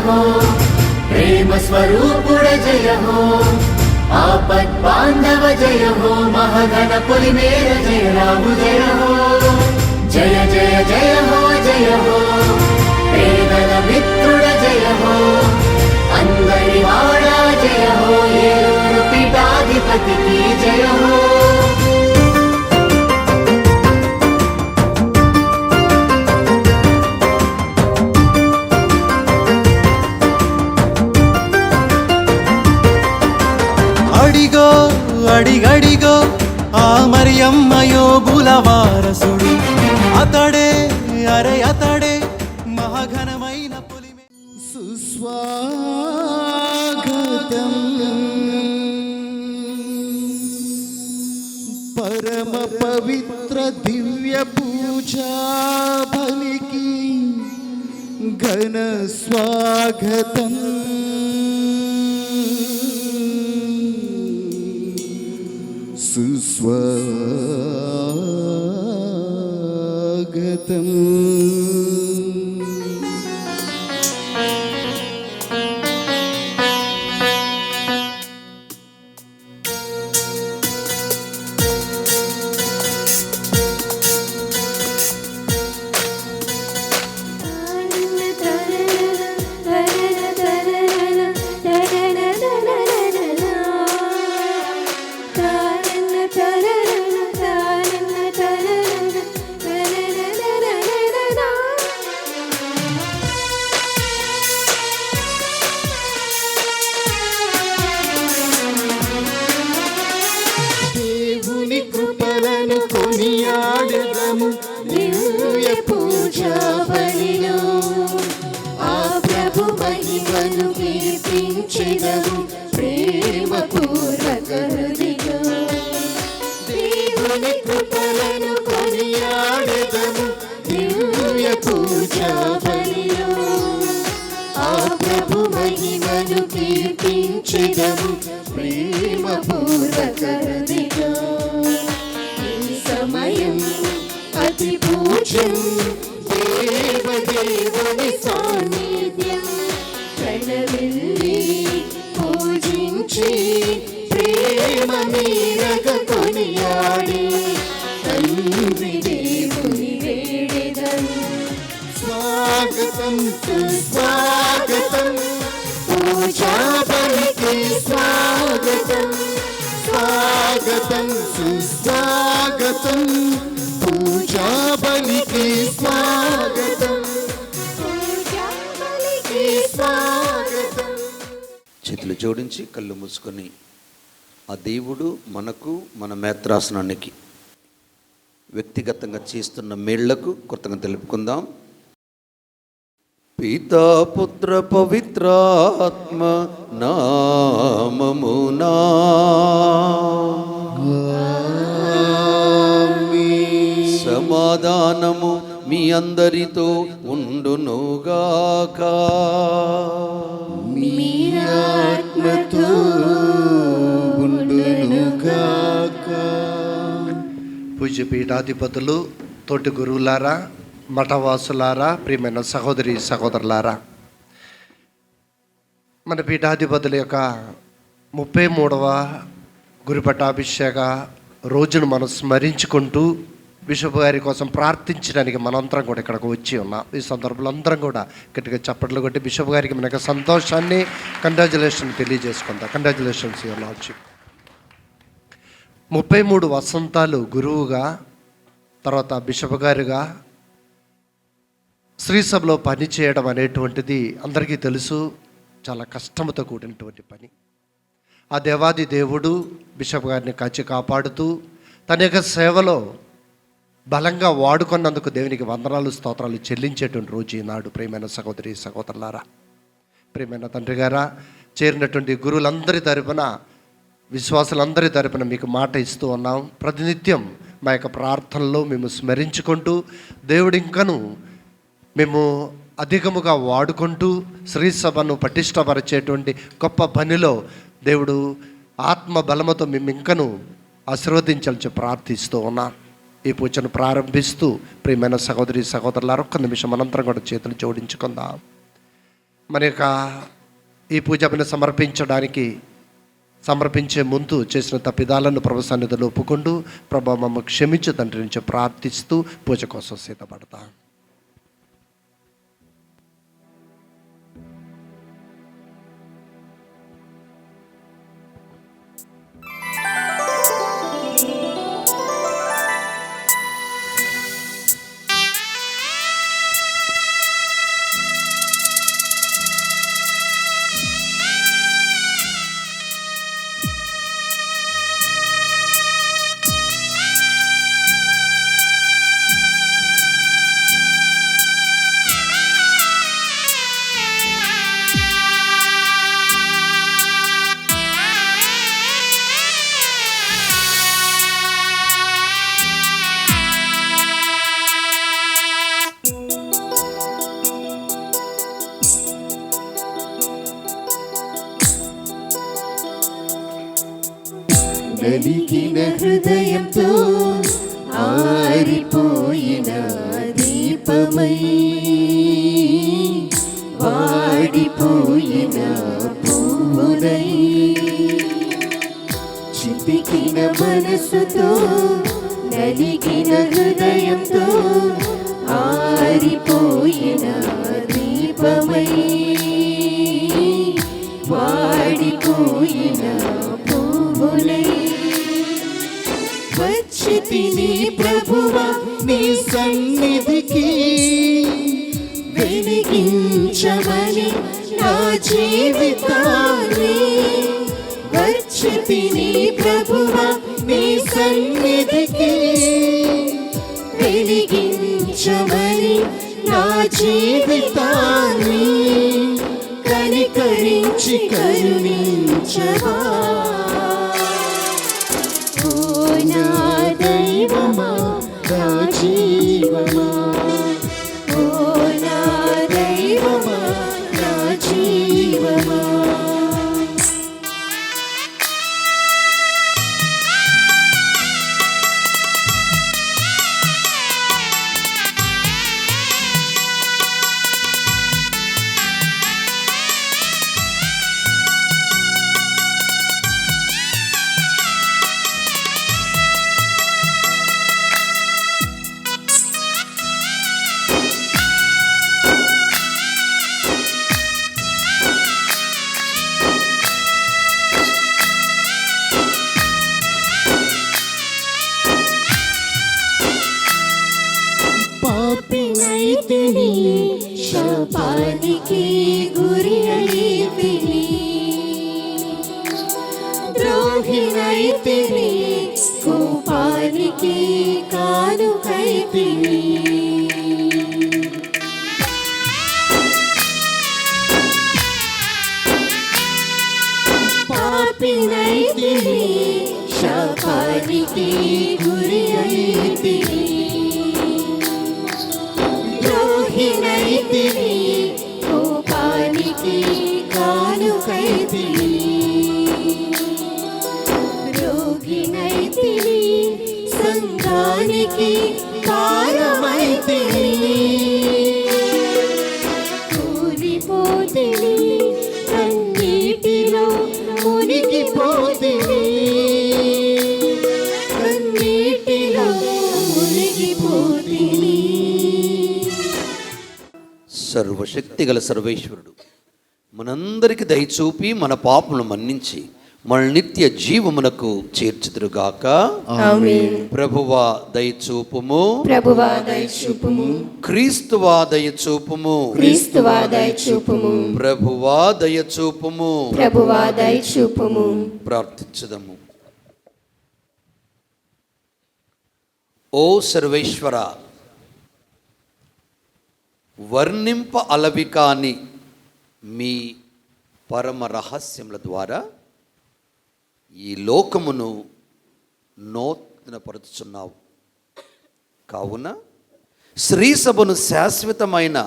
हो, प्रेम स्वरूपुड जय हो, आपद् बान्धव जय हो, महगण पुलिमेर जय राम जय हो, जय जय जय हो जय हो, पेदल मित्रुड जय हो, अंदरि वाडा जय हो, ఏలూరు పీఠాధిపతికి జయ హో. అడిగో అడిగడిగో ఆ మరియమ్మయో బులవారసుడు, అతడే అరే అతడే మహాఘనమైన పులిమే. సుస్వాగతం పరమ పవిత్ర దివ్య పూజా బలికి ఘన స్వాగతం. సుస్వాగతం. ప్రేమ పూర్వక హృదయో దేవుని కృపలను కొనియాడెదము, దివ్య పూజా బలిలో ఆ ప్రభు మహిమను కీర్తించెదము, ప్రేమ పూర్వక హృదయో. ఈ సమయం అతి పూజ్యం, దేవదేవుని సాన్నిధ్యం ప్రణవిల్లి పూజించి ప్రేమ మీరగ కొనియాడి తండ్రి దేవుని వేడెదను. స్వాగతం సుస్వాగతం పూజా బలికి స్వాగతం, స్వాగతం సుస్వాగతం పూజా బలికి స్వాగతం, పూజా బలికి స్వాగతం. చేతులు జోడించి కళ్ళు మూసుకొని ఆ దేవుడు మనకు మన మేత్రాసనానికి వ్యక్తిగతంగా చేస్తున్న మేళ్లకు కృతజ్ఞత తెలుపుకుందాం. పితా పుత్ర పవిత్రాత్మ నామమునా సమాధానము మీ అందరితో ఉండునుగాక. మీ ఆత్మతో ఉండునుగాక. పూజ్య పీఠాధిపతులు, తోటి గురువులారా, మఠవాసులారా, ప్రియమైన సహోదరి సహోదరులారా, మన పీఠాధిపతుల యొక్క 33వ గురుపట్టాభిషేక రోజును మనం స్మరించుకుంటూ బిషప్ గారి కోసం ప్రార్థించడానికి మనందరం కూడా ఇక్కడికి వచ్చి ఉన్నాం. ఈ సందర్భంలో అందరం కూడా గట్టిగా చప్పట్లు కొట్టి బిషప్ గారికి మన యొక్క సంతోషాన్ని, కంగ్రాచులేషన్ తెలియజేసుకుందాం. Congratulations your lordship. 33 వసంతాలు గురువుగా, తర్వాత బిషప్ గారుగా శ్రీసభలో పని చేయడం అనేటువంటిది అందరికీ తెలుసు, చాలా కష్టంతో కూడినటువంటి పని. ఆ దేవాది దేవుడు బిషప్ గారిని కాచి కాపాడుతూ తన యొక్క సేవలో బలంగా వాడుకున్నందుకు దేవునికి వందనాలు స్తోత్రాలు చెల్లించేటువంటి రోజు ఈనాడు. ప్రియమైన సహోదరి సహోదరులారా, ప్రియమైన తండ్రి గారా, చేరినటువంటి గురువులందరి తరపున, విశ్వాసులందరి తరపున మీకు మాట ఇస్తూ ఉన్నాం. ప్రతినిత్యం మా యొక్క ప్రార్థనలో మేము స్మరించుకుంటూ దేవుడు ఇంకను మేము అధికముగా వాడుకుంటూ శ్రీసభను పటిష్టపరిచేటువంటి గొప్ప పనిలో దేవుడు ఆత్మ బలముతో మేము ఇంకను ఆశీర్వదించాలని చెప్పి ప్రార్థిస్తూ ఉన్నాం. ఈ పూజను ప్రారంభిస్తూ ప్రియమైన సహోదరి సహోదరులారా, ఒక్క నిమిషం అనంతరం కూడా చేతులు జోడించుకుందాం. మన యొక్క ఈ పూజను సమర్పించే ముందు చేసిన తప్పిదాలను ప్రభు సన్నిధిలో ఒప్పుకుంటూ ప్రభు మమ్మ క్షమించు తండ్రి నుంచి ప్రార్థిస్తూ పూజ కోసం సిద్ధపడతాం. నలిగిన హృదయంతో ఆరిపోయిన దీపమై, వాడిపోయిన పువ్వునై, చితికిన మనసుతో నలిగిన హృదయంతో ఆరిపోయిన దీపమై, వాడిపోయిన పువ్వునై వచ్చితిని ప్రభువా నీ సన్నిధికి, వెలిగించమని నా జీవితాన్ని. వచ్చితిని ప్రభువా నీ సన్నిధికి, వెలిగించమని నా జీవితాన్ని. కనికరించి కరుణించవా నా దైవమా, నా జీవమా. ఓ నా దైవమా, నా జీవమా. పాపినైతిని, శాపానికి గురి అయితిని, ద్రోహినైతిని, కోపానికి కానుకైతిని. పాపినైతిని, శాపానికి గురి అయితిని, ద్రోహినైతిని, కోపానికి కానుకైతిని, రోగినైతిని, సంఘానికి భారమైతిని, కూలిపోతిని, కన్నీటిలో మునిగిపోతిని, కన్నీటిలో మునిగిపోతిని. సర్వశక్తి గల సర్వేశ్వరుడు మనందరికి దయచూపి మన పాపములను మన్నించి మన నిత్య జీవమునకు చేర్చుదురుగాక. ఆమేన్. ప్రభువా దయచూపుము, ప్రభువా దయచూపుము, క్రీస్తువా దయచూపుము, క్రీస్తువా దయచూపుము, ప్రభువా దయచూపుము. ప్రభువా దయచూపుము. ప్రార్థించుదము. ఓ సర్వేశ్వర, వర్ణింప అలవి కాని మీ పరమ రహస్యముల ద్వారా ఈ లోకమును నూతనపరుచుచున్నావు. కావున శ్రీసభను శాశ్వతమైన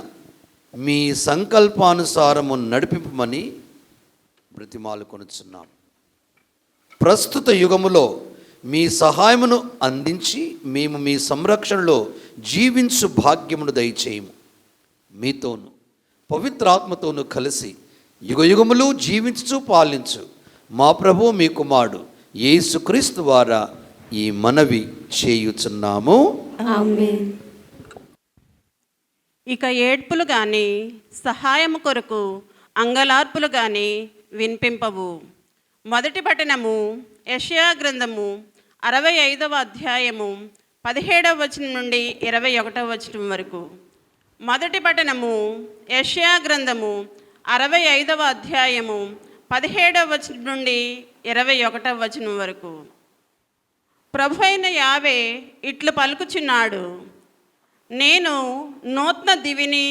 మీ సంకల్పానుసారము నడిపింపమని బ్రతిమాలు కొనుచున్నాం. ప్రస్తుత యుగములో మీ సహాయమును అందించి మేము మీ సంరక్షణలో జీవించు భాగ్యమును దయచేయము. మీతోను పవిత్రాత్మతోనూ కలిసి యుగయుగములు జీవించు పాలించు మా ప్రభు మీ కుమారుడు యేసుక్రీస్తు ద్వారా ఈ మనవి చేయుచున్నాము. ఆమేన్. ఇక ఏడ్పులు గాని సహాయము కొరకు అంగలార్పులు గాని వినిపింపవు. మొదటి పట్టణము యెషయా గ్రంథము 65వ అధ్యాయము 17వ వచనం నుండి 21వ వచనం వరకు. మొదటి పట్టణము యెషయా గ్రంథము 65వ అధ్యాయము 17వ వచనం నుండి 21వ వచనం వరకు. ప్రభు అయిన యావే ఇట్లు పలుకుచున్నాడు, నేను నూతన దివిని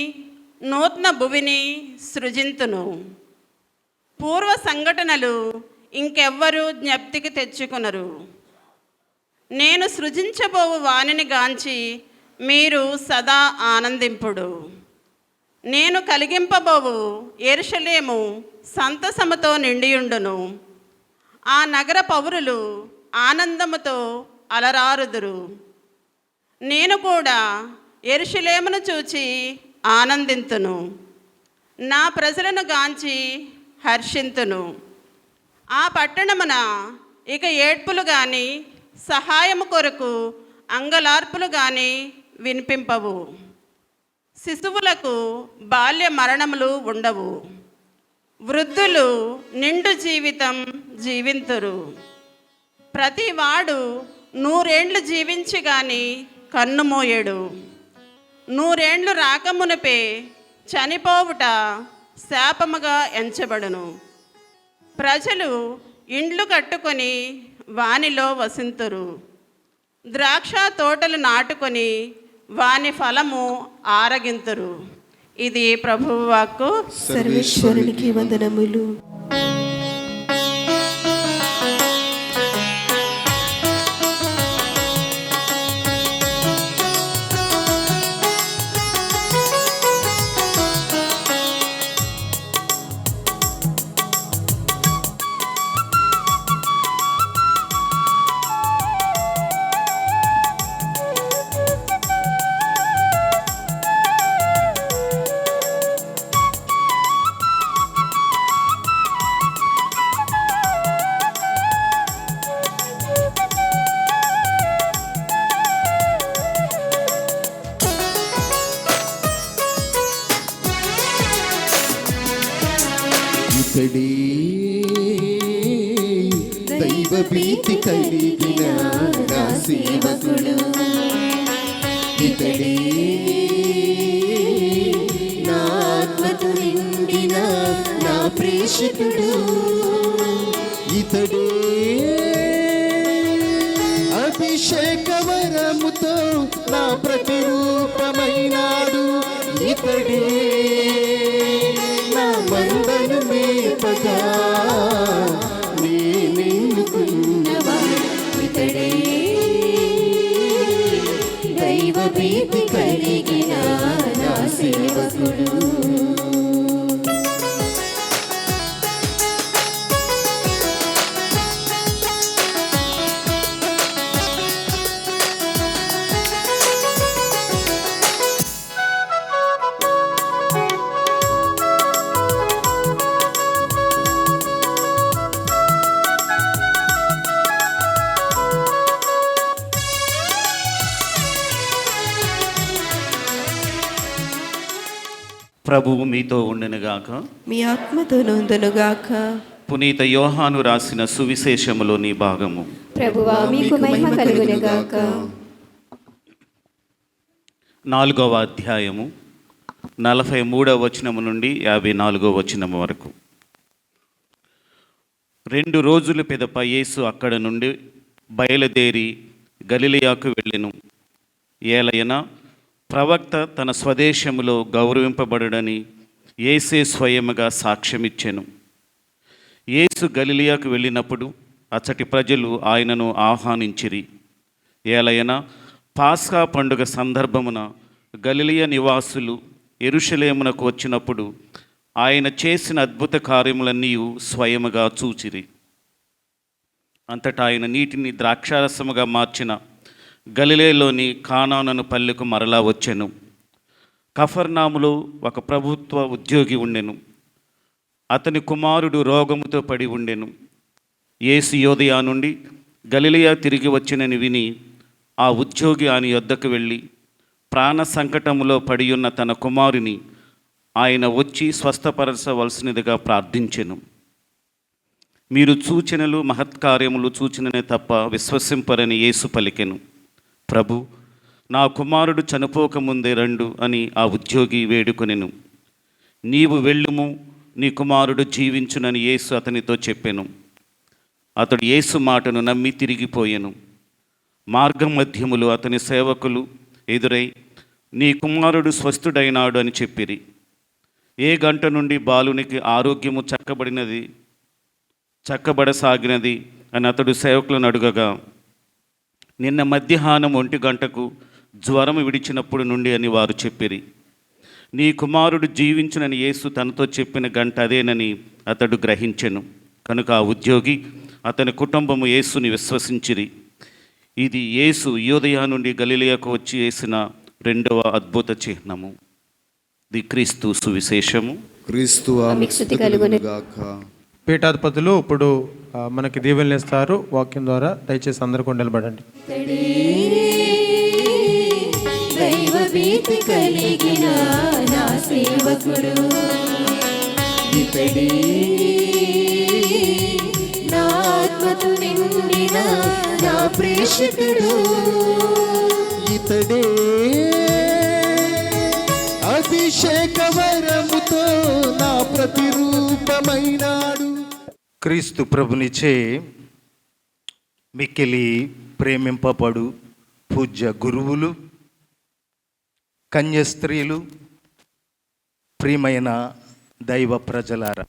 నూతన భువిని సృజింతును. పూర్వ సంఘటనలు ఇంకెవ్వరూ జ్ఞప్తికి తెచ్చుకొనరు. నేను సృజించబోవు వానిని గాంచి మీరు సదా ఆనందింపుడు. నేను కలిగింపబోవు యెరూషలేము సంతసముతో నిండియుండును. ఆ నగర పౌరులు ఆనందముతో అలరారుదురు. నేను కూడా యెరూషలేమును చూచి ఆనందింతును, నా ప్రజలను గాంచి హర్షింతును. ఆ పట్టణమున ఇక ఏడ్పులు గాని సహాయము కొరకు అంగలార్పులు గాని వినిపింపవు. శిశువులకు బాల్య మరణములు ఉండవు. వృద్ధులు నిండు జీవితం జీవింతురు. ప్రతివాడు 100 ఏండ్లు జీవించి గాని కన్ను మోయడు. 100 ఏండ్లు రాకమునిపే చనిపోవుట శాపముగా ఎంచబడును. ప్రజలు ఇండ్లు కట్టుకొని వానిలో వసింతురు. ద్రాక్ష తోటలు నాటుకొని వాని ఫలము ఆరగింతురు. ఇది ప్రభువు వాక్కు. సర్వేశ్వరునికి వందనములు. ఇతడే దైవ ప్రీతి కలిగిన నా సేవకుడు. ఇతడే నా ఆత్మతో నిండిన నా ప్రేషకుడు. ఇతడే అభిషేక వరముతో నా ప్రతిరూపమైనాడు. ఇతడే నా మందను మేపగా నేనెన్నుకున్నవాడు. ఇతడే దైవ ప్రీతి కలిగిన నా సేవకుడు. ప్రభువు మీతో ఉండునుగాక. మీ ఆత్మతో నొందునుగాక. పునీత యోహాను రాసిన సువిశేషములోని భాగము. ప్రభువా మీకు మహిమ కలుగునుగాక. 4వ అధ్యాయము 43వ వచనము నుండి 54వ వచనము వరకు. 2 రోజుల పిదప యేసు అక్కడ నుండి బయలుదేరి గలిలయకు వెళ్ళెను. ఏలయన ప్రవక్త తన స్వదేశములో గౌరవింపబడడని యేసే స్వయముగా సాక్ష్యమిచ్చెను. యేసు గలిలయకు వెళ్ళినప్పుడు అచ్చటి ప్రజలు ఆయనను ఆహ్వానించిరి. ఏలయన పాస్కా పండుగ సందర్భమున గలిలయ నివాసులు యెరూషలేమునకు వచ్చినప్పుడు ఆయన చేసిన అద్భుత కార్యములన్నీ స్వయముగా చూచిరి. అంతటా ఆయన నీటిని ద్రాక్షారసముగా మార్చిన గలిలయలోని కానాను పల్లెకు మరలా వచ్చెను. కఫర్నాములో ఒక ప్రభుత్వ ఉద్యోగి ఉండెను. అతని కుమారుడు రోగముతో పడి ఉండెను. యేసు యోదయ నుండి గలిలయ తిరిగి వచ్చినని విని ఆ ఉద్యోగి ఆయన యొద్దకు వెళ్ళి ప్రాణ సంకటములో పడి ఉన్న తన కుమారుని ఆయన వచ్చి స్వస్థపరచవలసినదిగా ప్రార్థించెను. మీరు సూచనలు మహత్కార్యములు చూచిననే తప్ప విశ్వసింపరని యేసు పలికెను. ప్రభు, నా కుమారుడు చనిపోకముందే రండు అని ఆ ఉద్యోగి వేడుకొనెను. నీవు వెళ్ళుము, నీ కుమారుడు జీవించునని యేసు అతనితో చెప్పెను. అతడు యేసు మాటను నమ్మి తిరిగిపోయెను. మార్గం మధ్యములో అతని సేవకులు ఎదురై, నీ కుమారుడు స్వస్థుడైనాడు అని చెప్పిరి. ఏ గంట నుండి బాలునికి ఆరోగ్యము చక్కబడసాగినది అని అతడు సేవకులను అడుగగా, నిన్న మధ్యాహ్నం 1 గంటకు జ్వరం విడిచినప్పుడు నుండి అని వారు చెప్పిరి. నీ కుమారుడు జీవించునని యేసు తనతో చెప్పిన గంట అదేనని అతడు గ్రహించెను. కనుక ఆ ఉద్యోగి అతని కుటుంబము యేసుని విశ్వసించిరి. ఇది యేసు యోదయ నుండి గలిలయకు వచ్చి చేసిన 2వ అద్భుత చిహ్నము. ది క్రీస్తు సువిశేషము. క్రీస్తు మీకు స్తుతి కలుగును గాక. పీఠాధిపతులు ఇప్పుడు మనకి దీవెనలు ఇస్తారు వాక్యం ద్వారా. దయచేసి అందరూ కూడా నిలబడండి. దైవ భీతి కలిగిన నా సేవకుడు ఇతడే, నా ఆత్మతో నిండిన నా ప్రేషకుడు ఇతడే అభిషేక వరముతో నా ప్రతిరూపమైనాడు. క్రీస్తు ప్రభునిచే మిక్కిలి ప్రేమింపబడు పూజ్య గురువులు, కన్యస్త్రీలు, ప్రియమైన దైవ ప్రజలారా,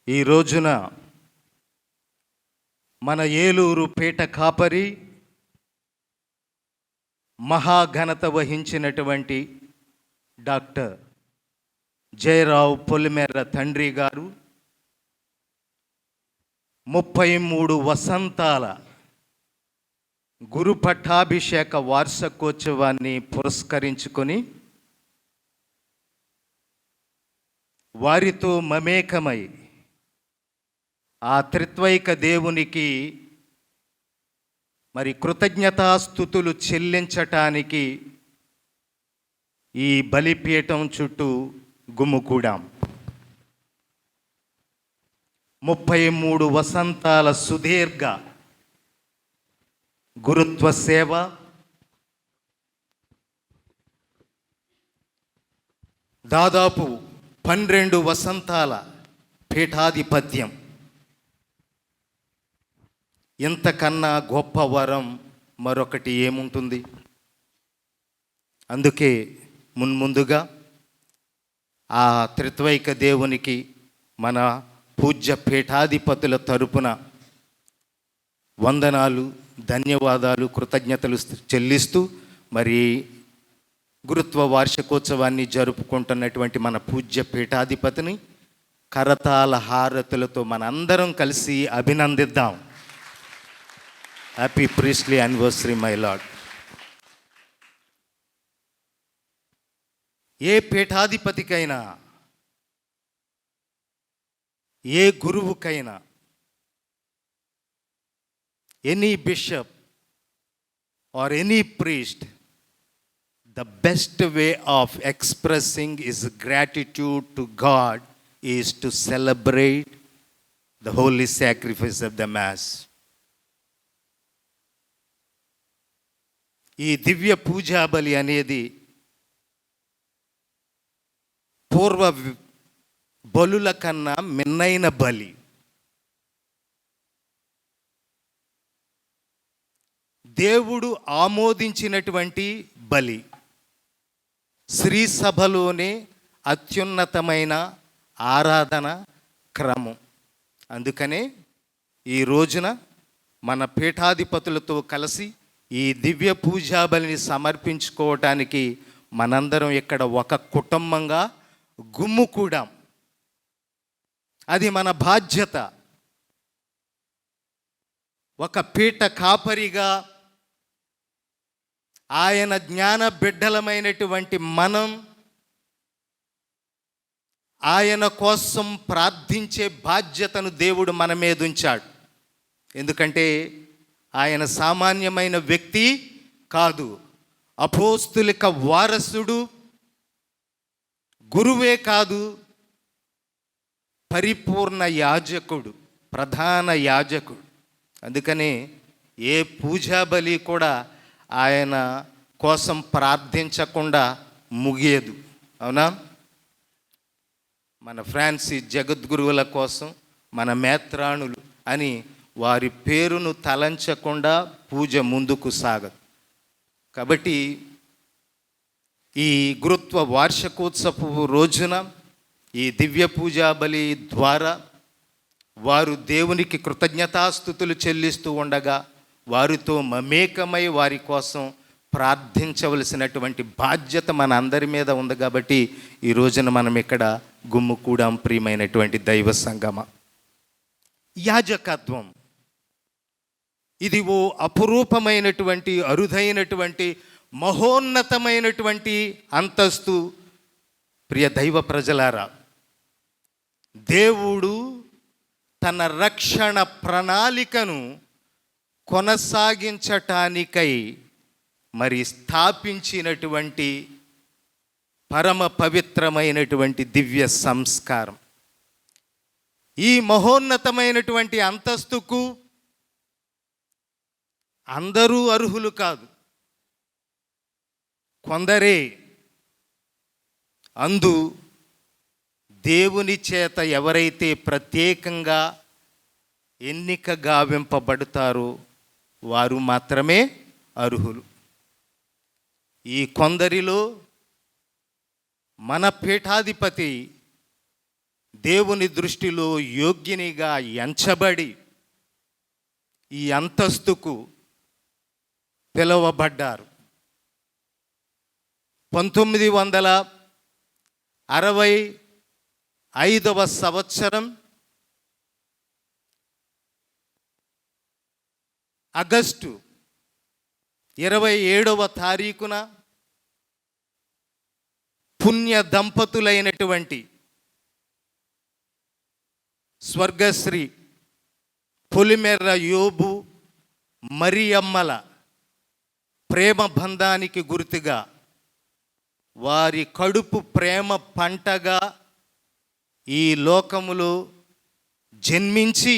ఈ రోజున మన ఏలూరు పేట కాపరి, మహాఘనత వహించినటువంటి డాక్టర్ జయరావు పొలిమేర తండ్రి గారు 33 వసంతాల గురు పట్టాభిషేక వార్షికోత్సవాన్ని పురస్కరించుకొని వారితో మమేకమై ఆ త్రిత్వైక దేవునికి మరి కృతజ్ఞతాస్తుతులు చెల్లించటానికి ఈ బలిపీఠం చుట్టూ గుమ్ముకూడాం. 33 వసంతాల సుదీర్ఘ గురుత్వ సేవ, దాదాపు 12 వసంతాల పీఠాధిపత్యం, ఇంతకన్నా గొప్ప వరం మరొకటి ఏముంటుంది? అందుకే మున్ముందుగా ఆ త్రిత్వైక దేవునికి మన పూజ్య పీఠాధిపతుల తరపున వందనాలు, ధన్యవాదాలు, కృతజ్ఞతలు చెల్లిస్తూ మరి గురుత్వ వార్షికోత్సవాన్ని జరుపుకుంటున్నటువంటి మన పూజ్య పీఠాధిపతిని కరతాళ హారతులతో మనందరం కలిసి అభినందిద్దాం. Happy priestly anniversary my lord. ఏ పీఠాధిపతికైనా, ఏ గురువుకైనా, any bishop or any priest, the best way of expressing his gratitude to God is to celebrate the holy sacrifice of the Mass. ఈ దివ్య పూజా బలి అనేది పూర్వ బలుల కన్నా మిన్నైన బలి. దేవుడు ఆమోదించినటువంటి బలి. శ్రీ సభలోనే అత్యున్నతమైన ఆరాధన క్రమం. అందుకనే ఈ రోజున మన పీఠాధిపతులతో కలిసి ఈ దివ్య పూజా బలిని సమర్పించుకోవటానికి మనందరం ఇక్కడ ఒక కుటుంబంగా గుమ్ముకూడాం. అది మన బాధ్యత. ఒక పీఠ కాపరిగా ఆయన జ్ఞాన బిడ్డలమైనటువంటి మనం ఆయన కోసం ప్రార్థించే బాధ్యతను దేవుడు మన మీద ఉంచాడు. ఎందుకంటే ఆయన సామాన్యమైన వ్యక్తి కాదు. అపోస్తులిక వారసుడు, గురువే కాదు, పరిపూర్ణ యాజకుడు, ప్రధాన యాజకుడు. అందుకనే ఏ పూజా బలి కూడా ఆయన కోసం ప్రార్థించకుండా ముగియదు. అవునా? మన ఫ్రాన్సిస్ జగద్గురువుల కోసం, మన మేత్రాణులు అని వారి పేరును తలంచకుండా పూజ ముందుకు సాగదు. కాబట్టి ఈ గురుత్వ వార్షికోత్సవ రోజున ఈ దివ్య పూజా బలి ద్వారా వారు దేవునికి కృతజ్ఞతాస్తుతులు చెల్లిస్తూ ఉండగా వారితో మమేకమై వారి కోసం ప్రార్థించవలసినటువంటి బాధ్యత మన అందరి మీద ఉంది. కాబట్టి ఈ రోజున మనం ఇక్కడ గుమ్ముకూడాం. ప్రియమైనటువంటి దైవ సంగమ, యాజకత్వం ఇది ఓ అపురూపమైనటువంటి, అరుదైనటువంటి, మహోన్నతమైనటువంటి అంతస్తు. ప్రియ దైవ ప్రజలారా, దేవుడు తన రక్షణ ప్రణాళికను కొనసాగించటానికై మరి స్థాపించినటువంటి పరమ పవిత్రమైనటువంటి దివ్య సంస్కారం. ఈ మహోన్నతమైనటువంటి అంతస్తుకు అందరూ అర్హులు కాదు, కొందరే. అందు దేవుని చేత ఎవరైతే ప్రత్యేకంగా ఎన్నిక గావింపబడతారో వారు మాత్రమే అర్హులు. ఈ కొందరిలో మన పీఠాధిపతి దేవుని దృష్టిలో యోగ్యునిగా ఎంచబడి ఈ అంతస్తుకు పిలువబడ్డారు. 1965వ సంవత్సరం ఆగస్టు 27వ తారీఖున పుణ్య దంపతులైనటువంటి స్వర్గశ్రీ పొలిమేర యోబు మరియమ్మల ప్రేమ బంధానికి గుర్తుగా, వారి కడుపు ప్రేమ పంటగా ఈ లోకములో జన్మించి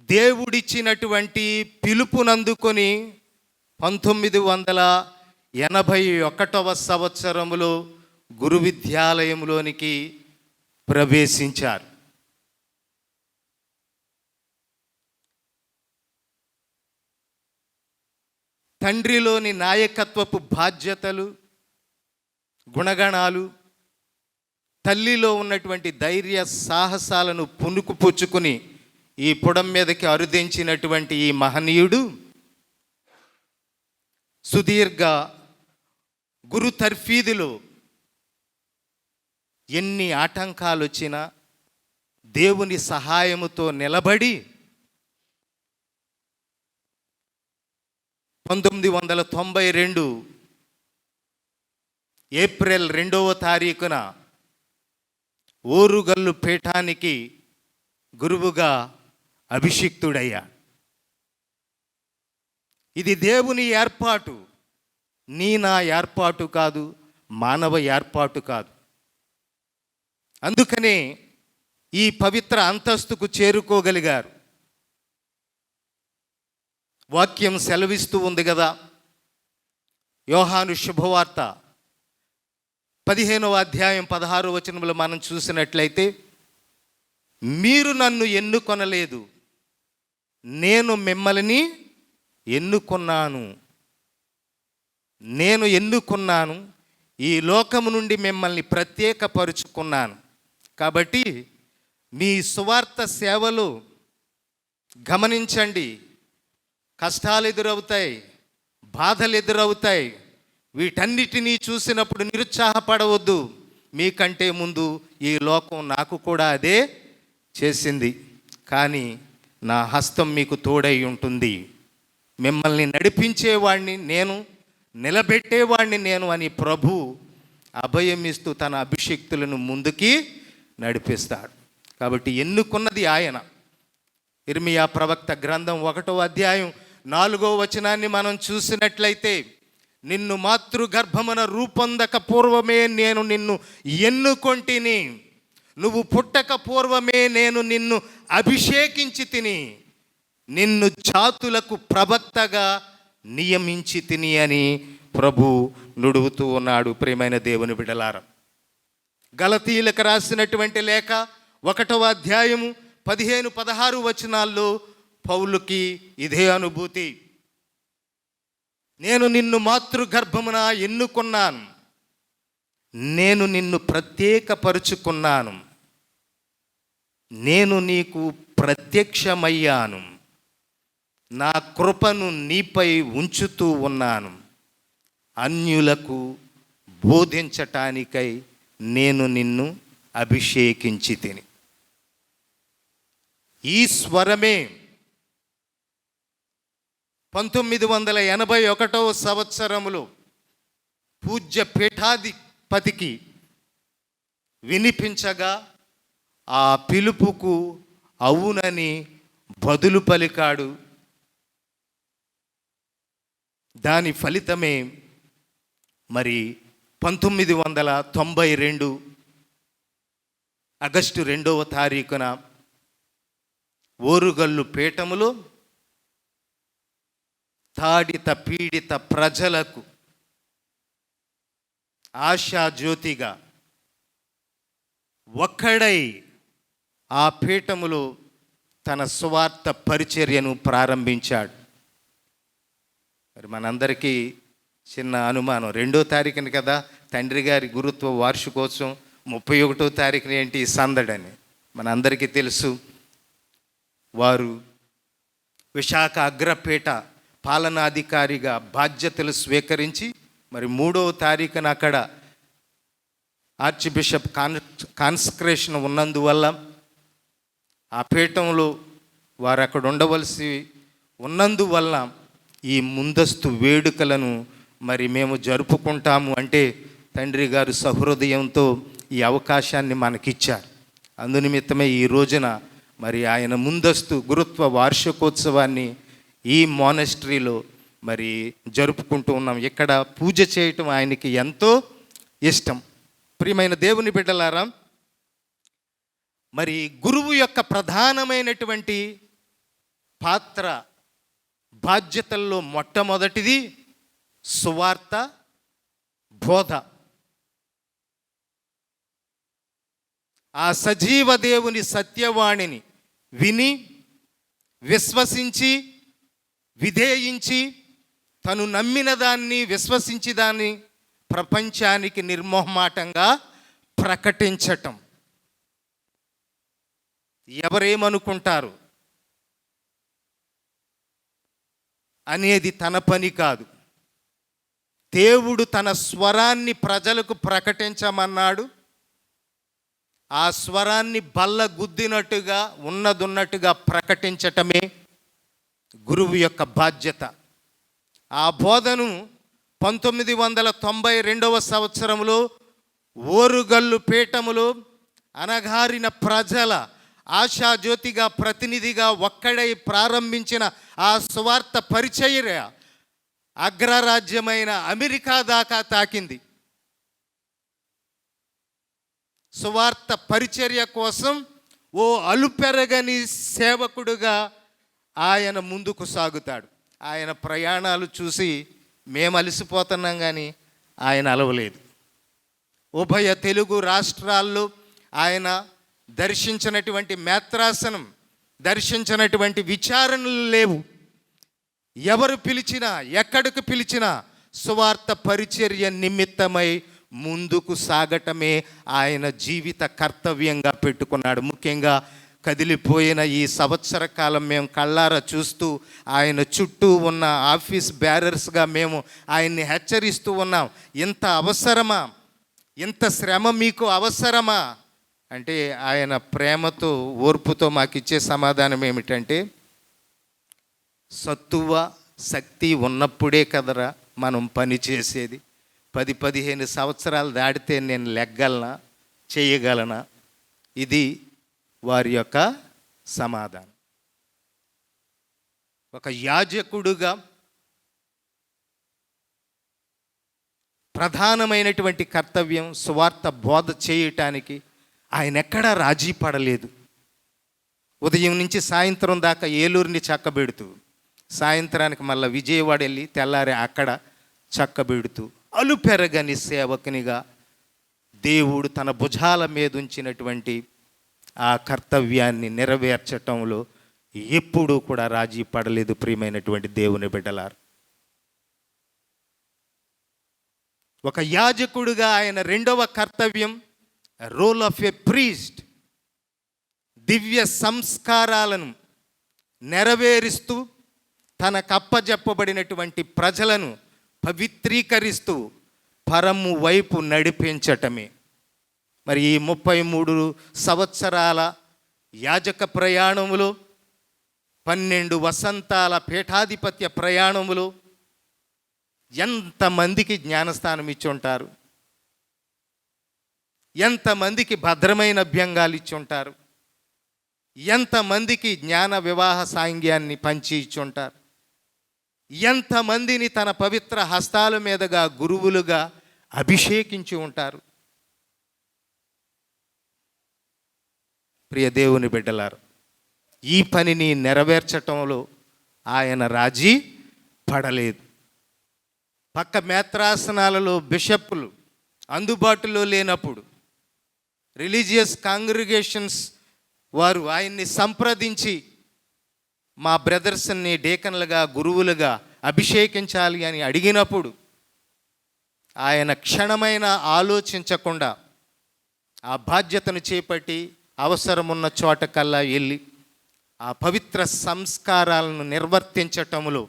దేవుడిచ్చినటువంటి పిలుపునందుకొని 1981వ సంవత్సరములో గురు విద్యాలయంలోనికి ప్రవేశించారు. తండ్రిలోని నాయకత్వపు బాధ్యతలు, గుణగణాలు, తల్లిలో ఉన్నటువంటి ధైర్య సాహసాలను పుణుకుపుచ్చుకుని ఈ పుడం మీదకి అరుదించినటువంటి ఈ మహనీయుడు సుదీర్ఘ గురు తర్ఫీదులో ఎన్ని ఆటంకాలు వచ్చినా దేవుని సహాయముతో నిలబడి 1992 ఏప్రిల్ 2వ తారీఖున ఓరుగల్లు పీఠానికి గురువుగా అభిషిక్తుడయ్యా. ఇది దేవుని ఏర్పాటు, నా ఏర్పాటు కాదు, మానవ ఏర్పాటు కాదు. అందుకనే ఈ పవిత్ర అంతస్తుకు చేరుకోగలిగారు. వాక్యం సెలవిస్తూ ఉంది కదా, యోహాను శుభవార్త 15వ అధ్యాయం 16వ వచనంలో మనం చూసినట్లయితే, మీరు నన్ను ఎన్నుకొనలేదు, నేను మిమ్మల్ని ఎన్నుకున్నాను. నేను ఎన్నుకున్నాను, ఈ లోకము నుండి మిమ్మల్ని ప్రత్యేకపరుచుకున్నాను. కాబట్టి మీ సువార్త సేవలు గమనించండి. కష్టాలు ఎదురవుతాయి, బాధలు ఎదురవుతాయి. వీటన్నిటినీ చూసినప్పుడు నిరుత్సాహపడవద్దు. మీకంటే ముందు ఈ లోకం నాకు కూడా అదే చేసింది, కానీ నా హస్తం మీకు తోడై ఉంటుంది. మిమ్మల్ని నడిపించేవాడిని నేను, నిలబెట్టేవాడిని నేను అని ప్రభు అభయమిస్తూ తన అభిషేక్తులను ముందుకి నడిపిస్తాడు. కాబట్టి ఎన్నుకున్నది ఆయన. ఇర్మియా ప్రవక్త గ్రంథం 1వ అధ్యాయం 4వ వచనాన్ని మనం చూసినట్లయితే, నిన్ను మాతృగర్భమున రూపొందక పూర్వమే నేను నిన్ను ఎన్నుకొంటిని, నువ్వు పుట్టక పూర్వమే నేను నిన్ను అభిషేకించి తిని, నిన్ను జాతులకు ప్రవక్తగా నియమించి తిని అని ప్రభు నుడుగుతూ ఉన్నాడు. ప్రియమైన దేవుని బిడ్డలారా, గలతీయులకు రాసినటువంటి లేఖ 1వ అధ్యాయము 15-16 వచనాల్లో పౌలుకి ఇదే అనుభూతి. నేను నిన్ను మాతృగర్భమున ఎన్నుకున్నాను, నేను నిన్ను ప్రత్యేకపరుచుకున్నాను, నేను నీకు ప్రత్యక్షమయ్యాను, నా కృపను నీపై ఉంచుతూ ఉన్నాను, అన్యులకు బోధించటానికై నేను నిన్ను అభిషేకించి తిని. ఈ స్వరమే 1981వ సంవత్సరములో పూజ్య పీఠాధిపతికి వినిపించగా ఆ పిలుపుకు అవునని బదులు పలికాడు. దాని ఫలితమే మరి 1992 ఆగస్టు 2వ తారీఖున ఓరుగల్లు పీఠములో తాడిత పీడిత ప్రజలకు ఆశాజ్యోతిగా ఒక్కడై ఆ పీఠములో తన సువార్త పరిచర్యను ప్రారంభించాడు. మరి మనందరికీ చిన్న అనుమానం, 2వ తారీఖున కదా తండ్రి గారి గురుత్వ వార్షికోత్సవం, 31వ తారీఖున ఏంటి సందడని మనందరికీ తెలుసు. వారు విశాఖ అగ్రపేట పాలనాధికారిగా బాధ్యతలు స్వీకరించి మరి 3వ తారీఖున అక్కడ ఆర్చ్ బిషప్ కాన్సక్రేషన్ ఉన్నందువల్ల ఆ పీఠంలో వారు అక్కడ ఉండవలసి ఉన్నందువల్ల ఈ ముందస్తు వేడుకలను మరి మేము జరుపుకుంటాము అంటే తండ్రి గారు సహృదయంతో ఈ అవకాశాన్ని మనకిచ్చారు. అందునిమిత్తమే ఈ రోజున మరి ఆయన ముందస్తు గురుత్వ వార్షికోత్సవాన్ని ఈ మానస్ట్రీలో మరి జరుపుకుంటూ ఉన్నాం. ఇక్కడ పూజ చేయటం ఆయనకి ఎంతో ఇష్టం. ప్రియమైన దేవుని బిడ్డలారా, మరి గురువు యొక్క ప్రధానమైనటువంటి పాత్ర బాధ్యతల్లో మొట్టమొదటిది సువార్త బోధ. ఆ సజీవ దేవుని సత్యవాణిని విని విశ్వసించి విధేయించి తను నమ్మిన దాన్ని విశ్వసించి దాన్ని ప్రపంచానికి నిర్మోహమాటంగా ప్రకటించటం. ఎవరేమనుకుంటారు అనేది తన పని కాదు. దేవుడు తన స్వరాన్ని ప్రజలకు ప్రకటించమన్నాడు. ఆ స్వరాన్ని బల్ల గుద్దినట్టుగా ఉన్నదున్నట్టుగా ప్రకటించటమే గురువు యొక్క బాధ్యత. ఆ బోధను 1992వ సంవత్సరంలో ఓరుగల్లు పీఠములో అనగారిన ప్రజల ఆశాజ్యోతిగా ప్రతినిధిగా ఒక్కడై ప్రారంభించిన ఆ సువార్త పరిచర్య అగ్రరాజ్యమైన అమెరికా దాకా తాకింది. సువార్త పరిచర్య కోసం ఓ అలుపెరగని సేవకుడుగా ఆయన ముందుకు సాగుతాడు. ఆయన ప్రయాణాలు చూసి మేము అలసిపోతున్నాం కానీ ఆయన అలవలేదు. ఉభయ తెలుగు రాష్ట్రాల్లో ఆయన దర్శించినటువంటి మేత్రాసనం, దర్శించినటువంటి విచారణలు లేవు. ఎవరు పిలిచినా ఎక్కడికి పిలిచినా సువార్త పరిచర్య నిమిత్తమై ముందుకు సాగటమే ఆయన జీవిత కర్తవ్యంగా పెట్టుకున్నాడు. ముఖ్యంగా కదిలిపోయిన ఈ సంవత్సర కాలం మేము కళ్ళారా చూస్తూ ఆయన చుట్టూ ఉన్న ఆఫీస్ బ్యారర్స్గా మేము ఆయన్ని హెచ్చరిస్తూ ఉన్నాం. ఇంత అవసరమా, ఇంత శ్రమ మీకు అవసరమా అంటే ఆయన ప్రేమతో ఓర్పుతో మాకు ఇచ్చే సమాధానం ఏమిటంటే, సత్తువ శక్తి ఉన్నప్పుడే కదరా మనం పని చేసేది. 10-15 సంవత్సరాలు దాటితే నేను లెగ్గలనా, చేయగలనా? ఇది వారి యొక్క సమాధానం. ఒక యాజకుడుగా ప్రధానమైనటువంటి కర్తవ్యం సువార్త బోధ చేయటానికి ఆయన ఎక్కడా రాజీ పడలేదు. ఉదయం నుంచి సాయంత్రం దాకా ఏలూరుని చక్కబెడుతూ, సాయంత్రానికి మళ్ళీ విజయవాడ వెళ్ళి తెల్లారి అక్కడ చక్కబెడుతూ, అలుపెరగని సేవకునిగా దేవుడు తన భుజాల మీద ఉంచినటువంటి ఆ కర్తవ్యాన్ని నెరవేర్చటంలో ఎప్పుడూ కూడా రాజీ పడలేదు. ప్రియమైనటువంటి దేవుని బిడ్డలారు, ఒక యాజకుడుగా ఆయన రెండవ కర్తవ్యం రోల్ ఆఫ్ ఎ ప్రీస్ట్, దివ్య సంస్కారాలను నెరవేరుస్తూ తనకు అప్పజెప్పబడినటువంటి ప్రజలను పవిత్రీకరిస్తూ పరము వైపు నడిపించటమే. మరి ఈ 33 సంవత్సరాల యాజక ప్రయాణములో, 12 వసంతాల పీఠాధిపత్య ప్రయాణములో ఎంతమందికి జ్ఞానస్థానం ఇచ్చి ఉంటారు, ఎంతమందికి భద్రమైన అభ్యంగాలు ఇచ్చి ఉంటారు, ఎంతమందికి జ్ఞాన వివాహ సాంగ్యాన్ని పంచి ఇచ్చి ఉంటారు, ఎంతమందిని తన పవిత్ర హస్తాల మీదుగా గురువులుగా అభిషేకించి ఉంటారు. ప్రియ దేవుని బిడ్డలారు, ఈ పనిని నెరవేర్చటంలో ఆయన రాజీ పడలేదు. పక్క మేత్రాసనాలలో బిషప్పులు అందుబాటులో లేనప్పుడు రిలీజియస్ కాంగ్రిగేషన్స్ వారు ఆయన్ని సంప్రదించి మా బ్రదర్స్ని డేకన్లుగా, గురువులుగా అభిషేకించాలి అని అడిగినప్పుడు ఆయన క్షణమైన ఆలోచించకుండా ఆ బాధ్యతను చేపట్టి అవసరమున్న చోటకల్లా వెళ్ళి ఆ పవిత్ర సంస్కారాలను నిర్వర్తించటములో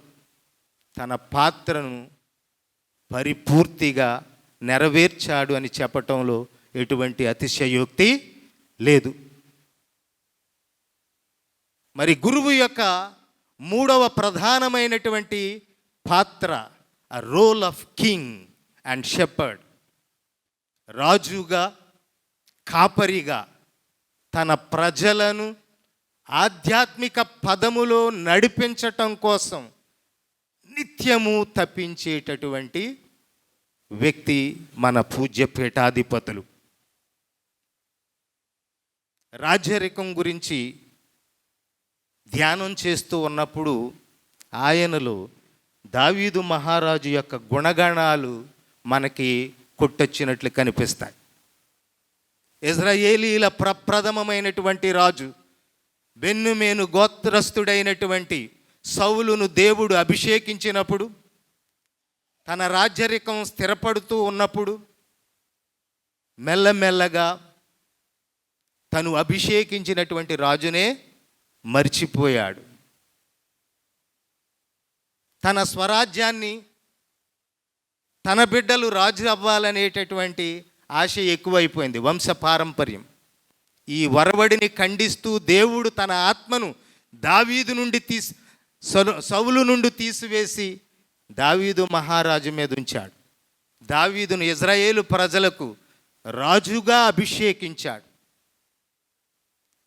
తన పాత్రను పరిపూర్తిగా నెరవేర్చాడు అని చెప్పటంలో ఎటువంటి అతిశయోక్తి లేదు. మరి గురువు యొక్క మూడవ ప్రధానమైనటువంటి పాత్ర ఆ role of king and shepherd, రాజుగా, కాపరిగా తన ప్రజలను ఆధ్యాత్మిక పదములో నడిపించటం కోసం నిత్యము తప్పించేటటువంటి వ్యక్తి మన పూజ్య పీఠాధిపతులు. రాజరికం గురించి ధ్యానం చేస్తూ ఉన్నప్పుడు ఆయనలో దావీదు మహారాజు యొక్క గుణగణాలు మనకి కొట్టొచ్చినట్లు కనిపిస్తాయి. ఇజ్రాయేలీల ప్రప్రథమమైనటువంటి రాజు, బెన్నుమేను గోత్రస్థుడైనటువంటి సౌలును దేవుడు అభిషేకించినప్పుడు, తన రాజ్యరికం స్థిరపడుతూ ఉన్నప్పుడు మెల్లమెల్లగా తను అభిషేకించినటువంటి రాజునే మర్చిపోయాడు. తన స్వరాజ్యాన్ని, తన బిడ్డలు రాజు అవ్వాలనేటటువంటి ఆశ ఎక్కువైపోయింది, వంశ పారంపర్యం. ఈ వరవడిని ఖండిస్తూ దేవుడు తన ఆత్మను దావీదు నుండి సౌలు నుండి తీసివేసి దావీదు మహారాజు మీద ఉంచాడు. దావీదును ఇజ్రాయేలు ప్రజలకు రాజుగా అభిషేకించాడు.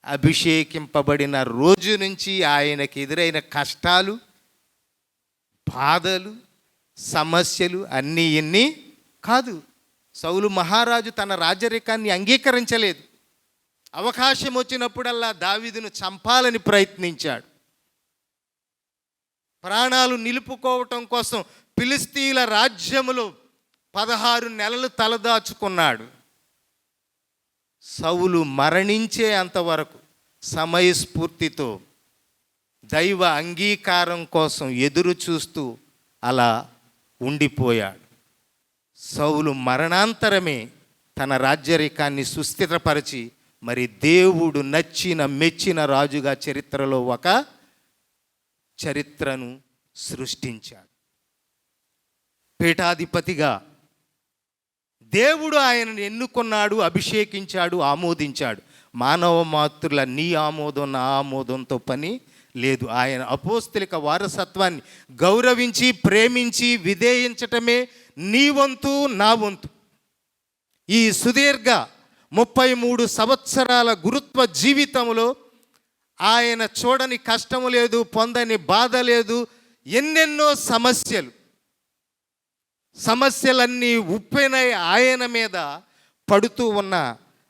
అభిషేకింపబడిన రోజు నుంచి ఆయనకి ఎదురైన కష్టాలు, బాధలు, సమస్యలు అన్నీ ఎన్ని కాదు. సౌలు మహారాజు తన రాజరికాన్ని అంగీకరించలేదు. అవకాశం వచ్చినప్పుడల్లా దావీదును చంపాలని ప్రయత్నించాడు. ప్రాణాలు నిలుపుకోవటం కోసం ఫిలిస్తీన్ల రాజ్యములో 16 నెలలు తలదాచుకున్నాడు. సౌలు మరణించే అంతవరకు సమయస్ఫూర్తితో దైవ అంగీకారం కోసం ఎదురు చూస్తూ అలా ఉండిపోయాడు. సౌలు మరణాంతరమే తన రాజ్యరికాన్ని సుస్థిరపరిచి మరి దేవుడు నచ్చిన మెచ్చిన రాజుగా చరిత్రలో ఒక చరిత్రను సృష్టించాడు. పీఠాధిపతిగా దేవుడు ఆయనను ఎన్నుకున్నాడు, అభిషేకించాడు, ఆమోదించాడు. మానవ మాతృల నీ ఆమోదం నా ఆమోదంతో పని లేదు. ఆయన అపోస్తలిక వారసత్వాన్ని గౌరవించి ప్రేమించి విధేయించటమే నీ వంతు నా వంతు. ఈ సుదీర్ఘ 33 సంవత్సరాల గురుత్వ జీవితంలో ఆయన చూడని కష్టము లేదు, పొందని బాధ లేదు. ఎన్నెన్నో సమస్యలన్నీ ఉప్పెనై ఆయన మీద పడుతూ ఉన్న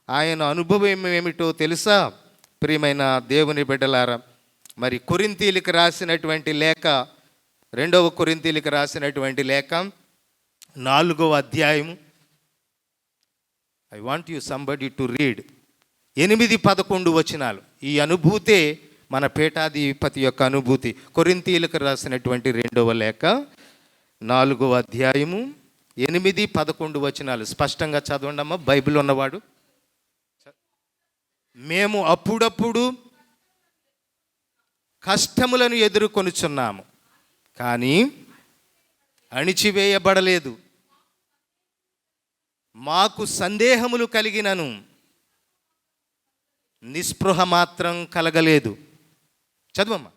ఆయన అనుభవం ఏమిటో తెలుసా ప్రియమైన దేవుని బిడ్డలారా? మరి కొరింథీయులకు రాసినటువంటి లేఖ, 2వ కొరింథీయులకు రాసినటువంటి లేఖ 4వ అధ్యాయము. I want you somebody to read 8-11 వచనాలు. ఈ అనుభూతే మన పీఠాధిపతి యొక్క అనుభూతి. కొరింథీయులకు రాసినటువంటి 2వ లేఖ 4వ అధ్యాయము 8-11 వచనాలు స్పష్టంగా చదవండమ్మా, బైబిల్ ఉన్నవాడు. మేము అప్పుడప్పుడు కష్టములను ఎదుర్కొనుచున్నాము, కానీ అణిచివేయబడలేదు. మాకు సందేహములు కలిగినను నిస్పృహ మాత్రం కలగలేదు. చదవమ్మా.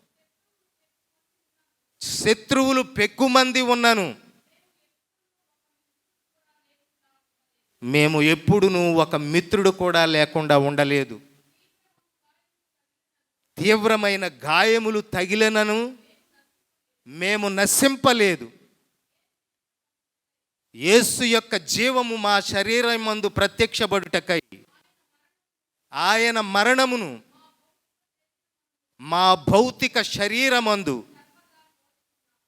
శత్రువులు పెక్కుమంది ఉన్నను మేము ఎప్పుడునూ ఒక మిత్రుడు కూడా లేకుండా ఉండలేదు. తీవ్రమైన గాయములు తగిలినను మేము నశింపలేదు. యేసు యొక్క జీవము మా శరీరమందు ప్రత్యక్షపడుటకై ఆయన మరణమును మా భౌతిక శరీరమందు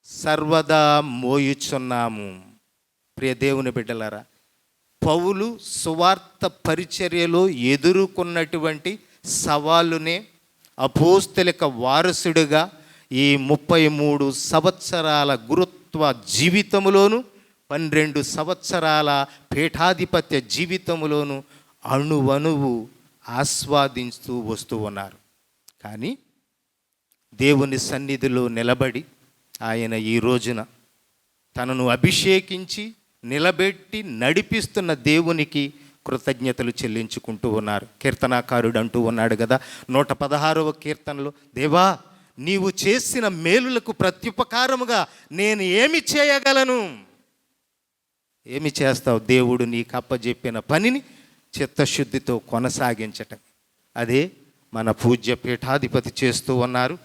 సర్వదా మోయుచున్నాము. ప్రియ దేవుని బిడ్డలారా, పౌలు సువార్త పరిచర్యలో ఎదుర్కొన్నటువంటి సవాలునే అపోస్తలిక వారసుడిగా ఈ 33 సంవత్సరాల గురుత్వ జీవితములోను 12 సంవత్సరాల పీఠాధిపత్య జీవితములోను అణువణువు ఆస్వాదిస్తూ వస్తూ ఉన్నారు. కానీ దేవుని సన్నిధిలో నిలబడి ఆయన ఈ రోజున తనను అభిషేకించి నిలబెట్టి నడిపిస్తున్న దేవునికి కృతజ్ఞతలు చెల్లించుకుంటూ ఉన్నారు. కీర్తనాకారుడు అంటూ ఉన్నాడు కదా 116వ కీర్తనలో, దేవా నీవు చేసిన మేలులకు ప్రత్యుపకారముగా నేను ఏమి చేయగలను? ఏమి చేస్తావు? దేవుడు నీకు అప్పజెప్పిన పనిని చిత్తశుద్ధితో కొనసాగించటం. అదే మన పూజ్య పీఠాధిపతి చేస్తూ ఉన్నారు.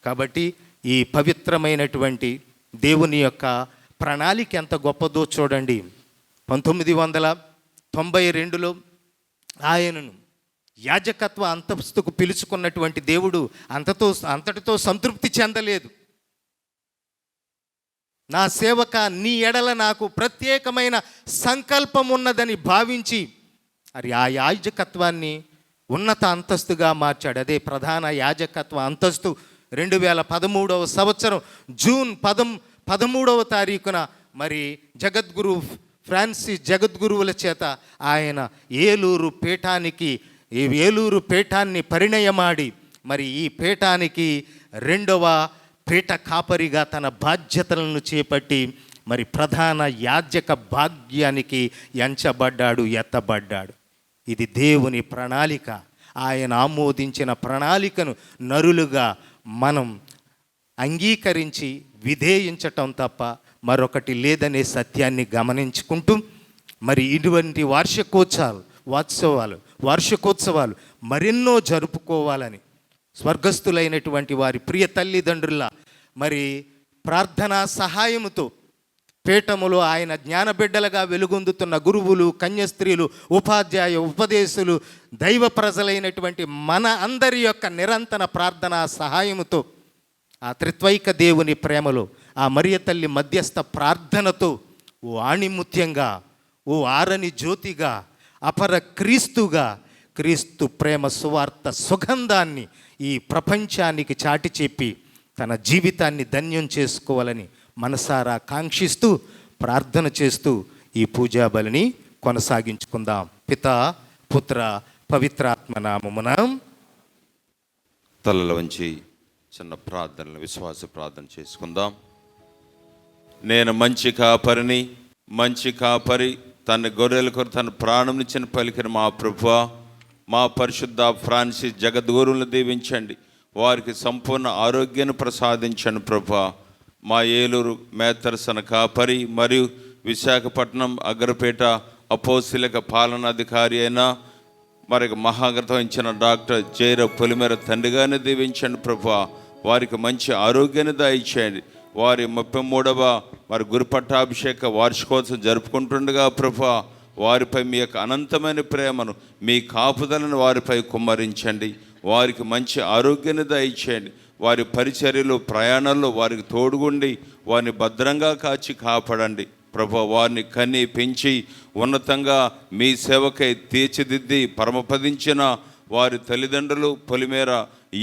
కాబట్టి ఈ పవిత్రమైనటువంటి దేవుని యొక్క ప్రణాళిక ఎంత గొప్పదో చూడండి. 1992లో ఆయనను యాజకత్వ అంతస్తుకు పిలుచుకున్నటువంటి దేవుడు అంతటితో సంతృప్తి చెందలేదు. నా సేవక నీ ఎడల నాకు ప్రత్యేకమైన సంకల్పం ఉన్నదని భావించి మరి ఆ యాజకత్వాన్ని ఉన్నత అంతస్తుగా మార్చాడు. అదే ప్రధాన యాజకత్వ అంతస్తు 2013వ సంవత్సరం జూన్ 13వ తారీఖున మరి జగద్గురు ఫ్రాన్సిస్ జగద్గురువుల చేత ఆయన ఏలూరు పీఠాన్ని పరిణయమాడి మరి ఈ పీఠానికి 2వ పీఠ కాపరిగా తన బాధ్యతలను చేపట్టి మరి ప్రధాన యాజక భాగ్యానికి ఎత్తబడ్డాడు. ఇది దేవుని ప్రణాళిక. ఆయన ఆమోదించిన ప్రణాళికను నరులుగా మనం అంగీకరించి విధేయించటం తప్ప మరొకటి లేదనే సత్యాన్ని గమనించుకుంటూ మరి ఇటువంటి వార్షికోత్సవాలు మరెన్నో జరుపుకోవాలని స్వర్గస్థులైనటువంటి వారి ప్రియ తల్లిదండ్రుల మరి ప్రార్థనా సహాయముతో పీఠములో ఆయన జ్ఞానబిడ్డలుగా వెలుగొందుతున్న గురువులు, కన్యస్త్రీలు, ఉపదేశులు, దైవ ప్రజలైనటువంటి మన అందరి యొక్క నిరంతర ప్రార్థనా సహాయముతో ఆ త్రిత్వైక దేవుని ప్రేమలో ఆ మరియ తల్లి మధ్యస్థ ప్రార్థనతో ఓ ఆణిముత్యంగా, ఓ ఆరని జ్యోతిగా, అపర క్రీస్తు ప్రేమ సువార్త సుగంధాన్ని ఈ ప్రపంచానికి చాటి చెప్పి తన జీవితాన్ని ధన్యం చేసుకోవాలని మనసారా కాంక్షిస్తూ ప్రార్థన చేస్తూ ఈ పూజా బలిని కొనసాగించుకుందాం. పితా, పుత్ర, పవిత్రాత్మ నామమున. తలల వంచి చిన్న ప్రార్థనలు, విశ్వాస ప్రార్థన చేసుకుందాం. నేను మంచి కాపరి తన గొర్రెల కొరకు తన ప్రాణం ఇచ్చిన పలికిన మా ప్రభువా, మా పరిశుద్ధ ఫ్రాన్సిస్ జగద్గురువులను దీవించండి, వారికి సంపూర్ణ ఆరోగ్యాన్ని ప్రసాదించండి ప్రభా. మా ఏలూరు మేతరసన కాపరి మరియు విశాఖపట్నం అగ్రపేట అపోసిలక పాలనాధికారి అయిన మరి మహాగ్రతం ఇచ్చిన డాక్టర్ జైర పొలిమేర తండ్రిగానే దీవించండి ప్రభా. వారికి మంచి ఆరోగ్యాన్ని దయచేయండి. వారి 33వ మరి గురు పట్టాభిషేక వార్షికోత్సవం జరుపుకుంటుండగా ప్రభా, వారిపై మీ యొక్క అనంతమైన ప్రేమను, మీ కాపుదలను వారిపై కుమ్మరించండి. వారికి మంచి ఆరోగ్యాన్ని దయచేయండి. వారి పరిచర్యలు ప్రయాణాల్లో వారికి తోడుగుండి వారిని భద్రంగా కాచి కాపాడండి ప్రభా. వారిని కని పెంచి ఉన్నతంగా మీ సేవకై తీర్చిదిద్ది పరమపదించిన వారి తల్లిదండ్రులు పొలిమేర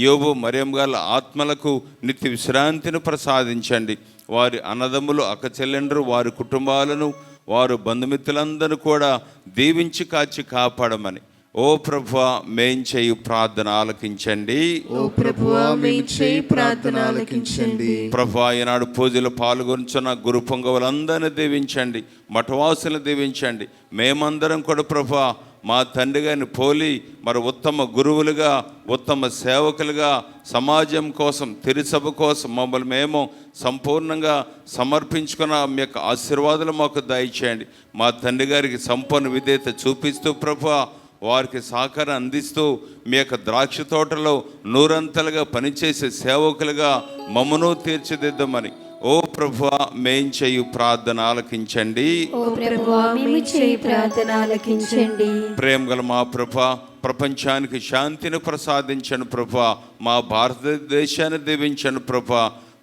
యోబు మరియం గారి ఆత్మలకు నిత్య విశ్రాంతిని ప్రసాదించండి. వారి అన్నదమ్ములు అక్కచెల్లెండ్రు వారి కుటుంబాలను వారు బంధుమిత్రులందరూ కూడా దీవించి కాచి కాపాడమని ఓ ప్రభువా మేం చేయు ప్రార్థన ఆలకించండి. ఓ ప్రభువా మేం చేయు ప్రార్థన ఆలకించండి. ప్రభువా ఈనాడు పూజలు పాల్గొంచున్న గురు పొంగవులందరినీ దీవించండి, మఠవాసులను దీవించండి. మేమందరం కూడా ప్రభువా మా తండ్రి గారిని పోలి మరి ఉత్తమ గురువులుగా, ఉత్తమ సేవకులుగా, సమాజం కోసం, తిరుసభ కోసం మమ్మల్ని మేము సంపూర్ణంగా సమర్పించుకున్న మీ యొక్క ఆశీర్వాదాలు మాకు దయచేయండి. మా తండ్రి గారికి సంపూర్ణ విధేయత చూపిస్తూ ప్రభువా వారికి సహకారం అందిస్తూ మీ యొక్క ద్రాక్ష తోటలో నూరంతలుగా పనిచేసే సేవకులుగా మమ్మను తీర్చిదిద్దామని ఓ ప్రభువా మేం చేయు ప్రార్థన ఆలకించండి. ఓ ప్రభువా మేము చేయు ప్రార్థన ఆలకించండి. ప్రేమ గల మా ప్రభా, ప్రపంచానికి శాంతిని ప్రసాదించండి ప్రభా. మా భారతదేశాన్ని దీవించండి ప్రభా.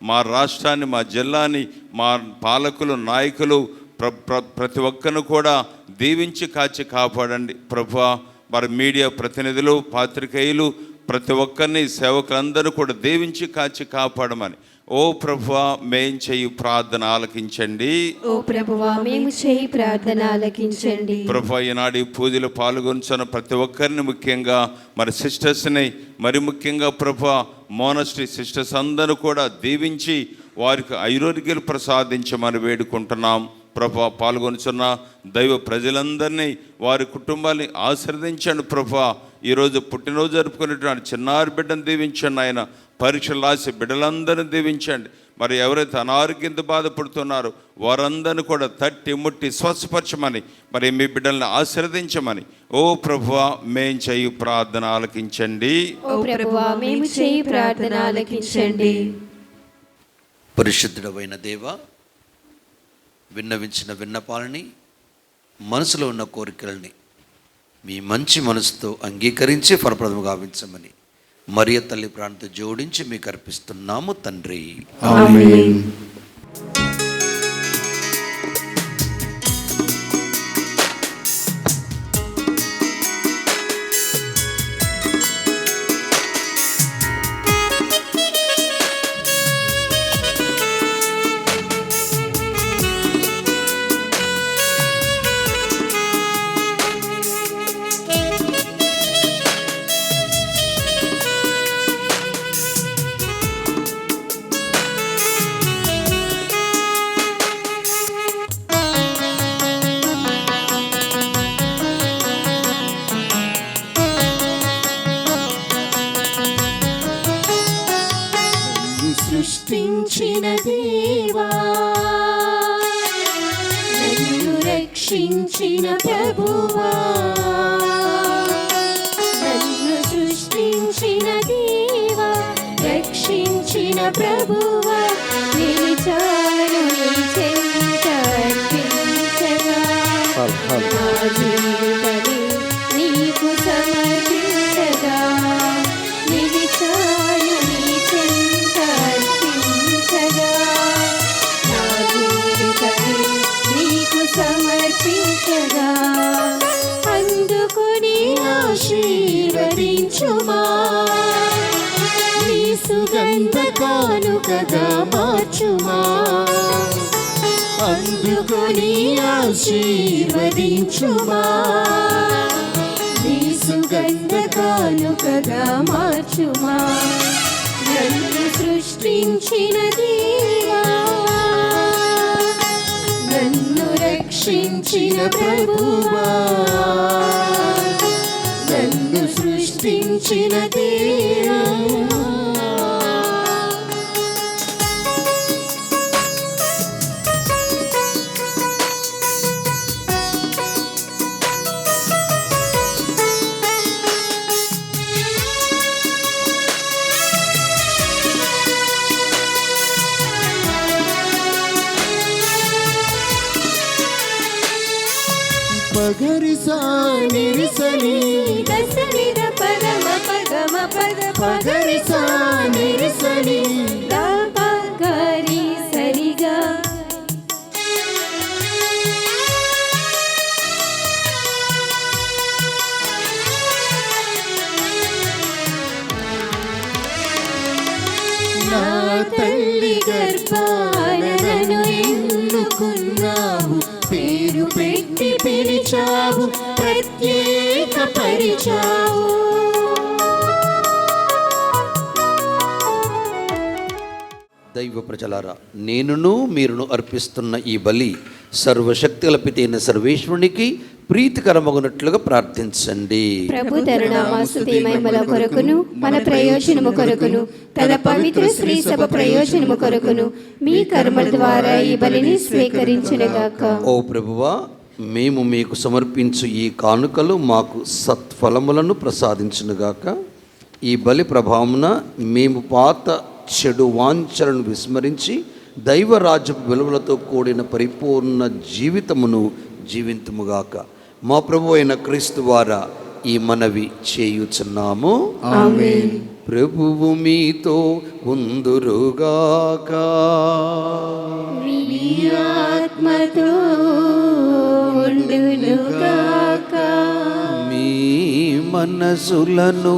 మా రాష్ట్రాన్ని, మా జిల్లాని, మా పాలకులు, నాయకులు ప్రతి ఒక్కరిని కూడా దీవించి కాచి కాపాడండి ప్రభువా. మరి మీడియా ప్రతినిధులు, పాత్రికేయులు ప్రతి ఒక్కరిని, సేవకులందరూ కూడా దీవించి కాచి కాపాడమని ఓ ప్రభువా మేం చేయు ప్రార్థన ఆలకించండి. ఓ ప్రభువా మేము చేయు ప్రార్థన ఆలకించండి. ప్రభువా ఈనాడు ఈ పూజలు పాల్గొంచున్న ప్రతి ఒక్కరిని, ముఖ్యంగా మరి సిస్టర్స్ని, మరి ముఖ్యంగా ప్రభువా మోనస్ట్రీ సిస్టర్స్ అందరూ కూడా దీవించి వారికి ఆరోగ్యాలు ప్రసాదించమని వేడుకుంటున్నాం ప్రభా. పాల్గొనుచున్న దైవ ప్రజలందరినీ, వారి కుటుంబాన్ని ఆశీర్వదించండి ప్రభా. ఈరోజు పుట్టినరోజు జరుపుకునేటువంటి చిన్నారి బిడ్డను దీవించండి ఆయన. పరీక్షలు రాసి బిడ్డలందరినీ దీవించండి. మరి ఎవరైతే అనారోగ్యంతో బాధపడుతున్నారో వారందరినీ కూడా తట్టి ముట్టి స్వస్థపరచమని, మరి మీ బిడ్డల్ని ఆశీర్వదించమని ఓ ప్రభువా మేం చేయు ప్రార్థన ఆలకించండి. ఓ ప్రభువా మేము చేయు ప్రార్థన ఆలకించండి. పరిశుద్ధుడైన దేవా, విన్నవించిన విన్నపాలని, మనసులో ఉన్న కోరికలని మీ మంచి మనసుతో అంగీకరించి ఫలప్రదము గావించమని మరియ తల్లి ప్రాణంతో జోడించి మీకు అర్పిస్తున్నాము తండ్రి. ఆమేన్. సృష్టించిన దేవా, నన్ను రక్షించిన ప్రభువా, నన్ను సృష్టించిన దేవా, రక్షించిన ప్రభువా, నిలిచాను నీ చెంత అర్పించగా, నా జీవితమే నీకు సమర్పించగా, నిలిచాను నీ చెంత అర్పించగా, నా జీవితమే నీకు సమర్పించగా, అందుకొని ఆశీర్వదించుమా, నీ సుగంధ కానుకగా మార్చుమా, అందుకొని ఆశీర్వదించుమా, నీ సుగంధ కానుకగా మార్చుమా, నన్ను సృష్టించిన దేవా, నన్ను రక్షించిన ప్రభువా, నన్ను మించిన దేవా. పగరిసా నిరిసని దశమిద పరమ పగమ పద పగరిసా నిరిసని గరి సరిగా నా తల్లి గర్భాన నన్ను ఎన్నుకున్నావు, పేరు పెట్టి పిలిచావు, ప్రత్యేక పరిచావు. దైవ ప్రజలారా, నేనును మీరును అర్పిస్తున్న ఈ బలి సర్వశక్తుల పితైన సర్వేశ్వరునికి ప్రీతికరమగునట్లుగా ప్రార్థించండి. ప్రభు తరుణామాస్తుతి మహిమల కొరకును మన ప్రయోజనము కొరకును తన పవిత్ర శ్రీ సభ ప్రయోజనము కొరకును మీ కర్మల ద్వారా ఈ బలిని స్వీకరించునుగాక. ఓ ప్రభువా, మేము మీకు సమర్పించు ఈ కానుకలు మాకు సత్ఫలములను ప్రసాదించునుగాక. ఈ బలి ప్రభావమున మేము పాత చెడు వాంఛలను విస్మరించి దైవరాజ్య విలువలతో కూడిన పరిపూర్ణ జీవితమును జీవింతుముగాక. మా ప్రభు అయిన క్రీస్తు ద్వారా ఈ మనవి చేయుచున్నాము. ఆమేన్. ప్రభువు మీతో ఉందురుగాక. మీ ఆత్మతో ఉండునుగాక. మీ మనసులను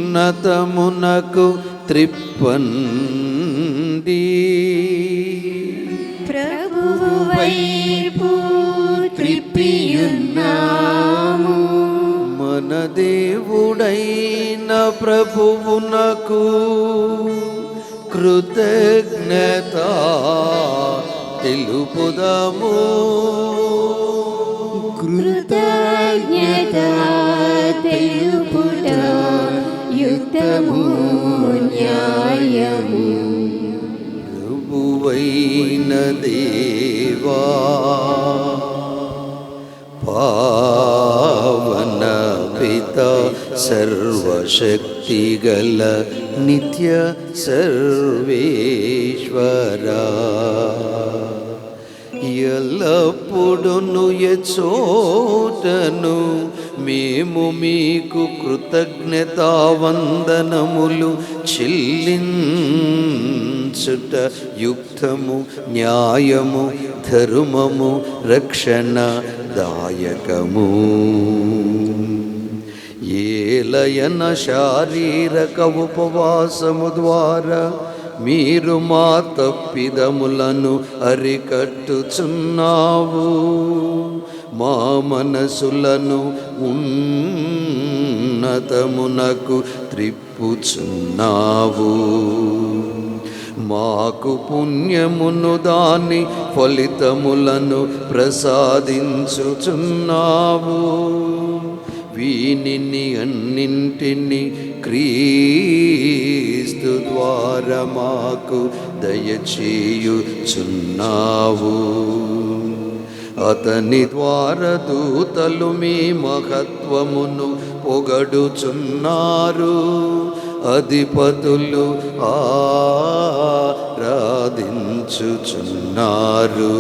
ఉన్నతమునకు త్రిప్పండి. ప్రభువు వైపు త్రిప్పియున్నాము. మన దేవుడైన ప్రభువునకు కృతజ్ఞత తెలుపుదాము. కృతజ్ఞత తెలుపుట యుక్తము న్యాయము. ప్రభువైన దేవా, పావన పిత సర్వశక్తిగల నిత్య సర్వేశ్వరా, ఎల్లప్పుడును ఎచోటను మేము మీకు కృతజ్ఞతావందనములు చెల్లించుట యుక్తము న్యాయము ధర్మము రక్షణ దాయకము. ఏలయన శారీరక ఉపవాసము ద్వారా మీరు మా తప్పిదములను అరికట్టుచున్నావు, మా మనసులను ఉన్నతమునకు త్రిప్పుచున్నావు. మాకు పుణ్యమును దాని ఫలితములను ప్రసాదించుచున్నావు. వీనిని అన్నింటిని క్రీస్తు ద్వారా మాకు దయచేయుచున్నావు. అతని ద్వారా దూతలు మీ మహత్వమును పొగడుచున్నారు, అధిపతులు ఆరాధించుచున్నారు,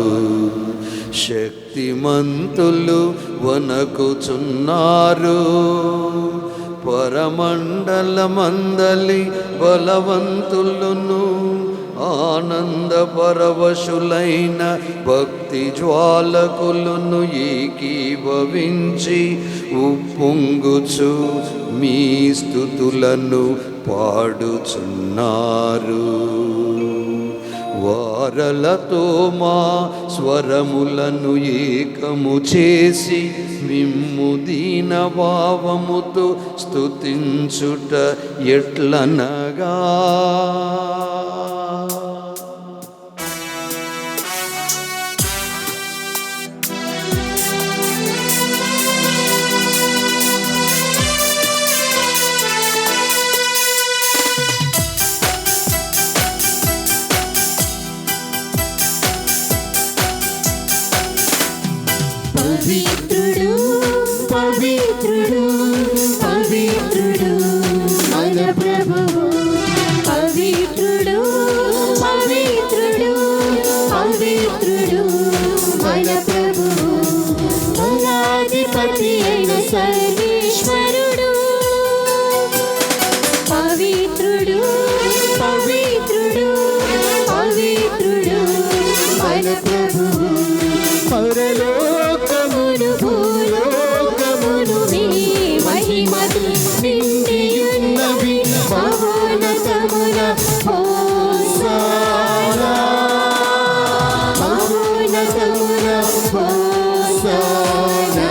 శక్తిమంతులు వణకుచున్నారు. పరమండలమందలి బలవంతులను ఆనంద పరవశులైన భక్తి జ్వాలకులను ఏకీభవించి ఉప్పొంగుచు మీ స్తుతులను పాడుచున్నారు. వారలతో మా స్వరములను ఏకము చేసి మిమ్ము దీన భావముతో స్తుతించుట ఎట్లనగా, మన ప్రభువు బలాధిపతి అయిన సర్వేశ్వరుడు పవిత్రుడు పవిత్రుడు పవిత్రుడు మన ప్రభువు పరలోకమును భూలోకమును నీ మహిమతో నిండియున్నవి మహోన్నతమున హోసానా మహోన్నతమున హోసానా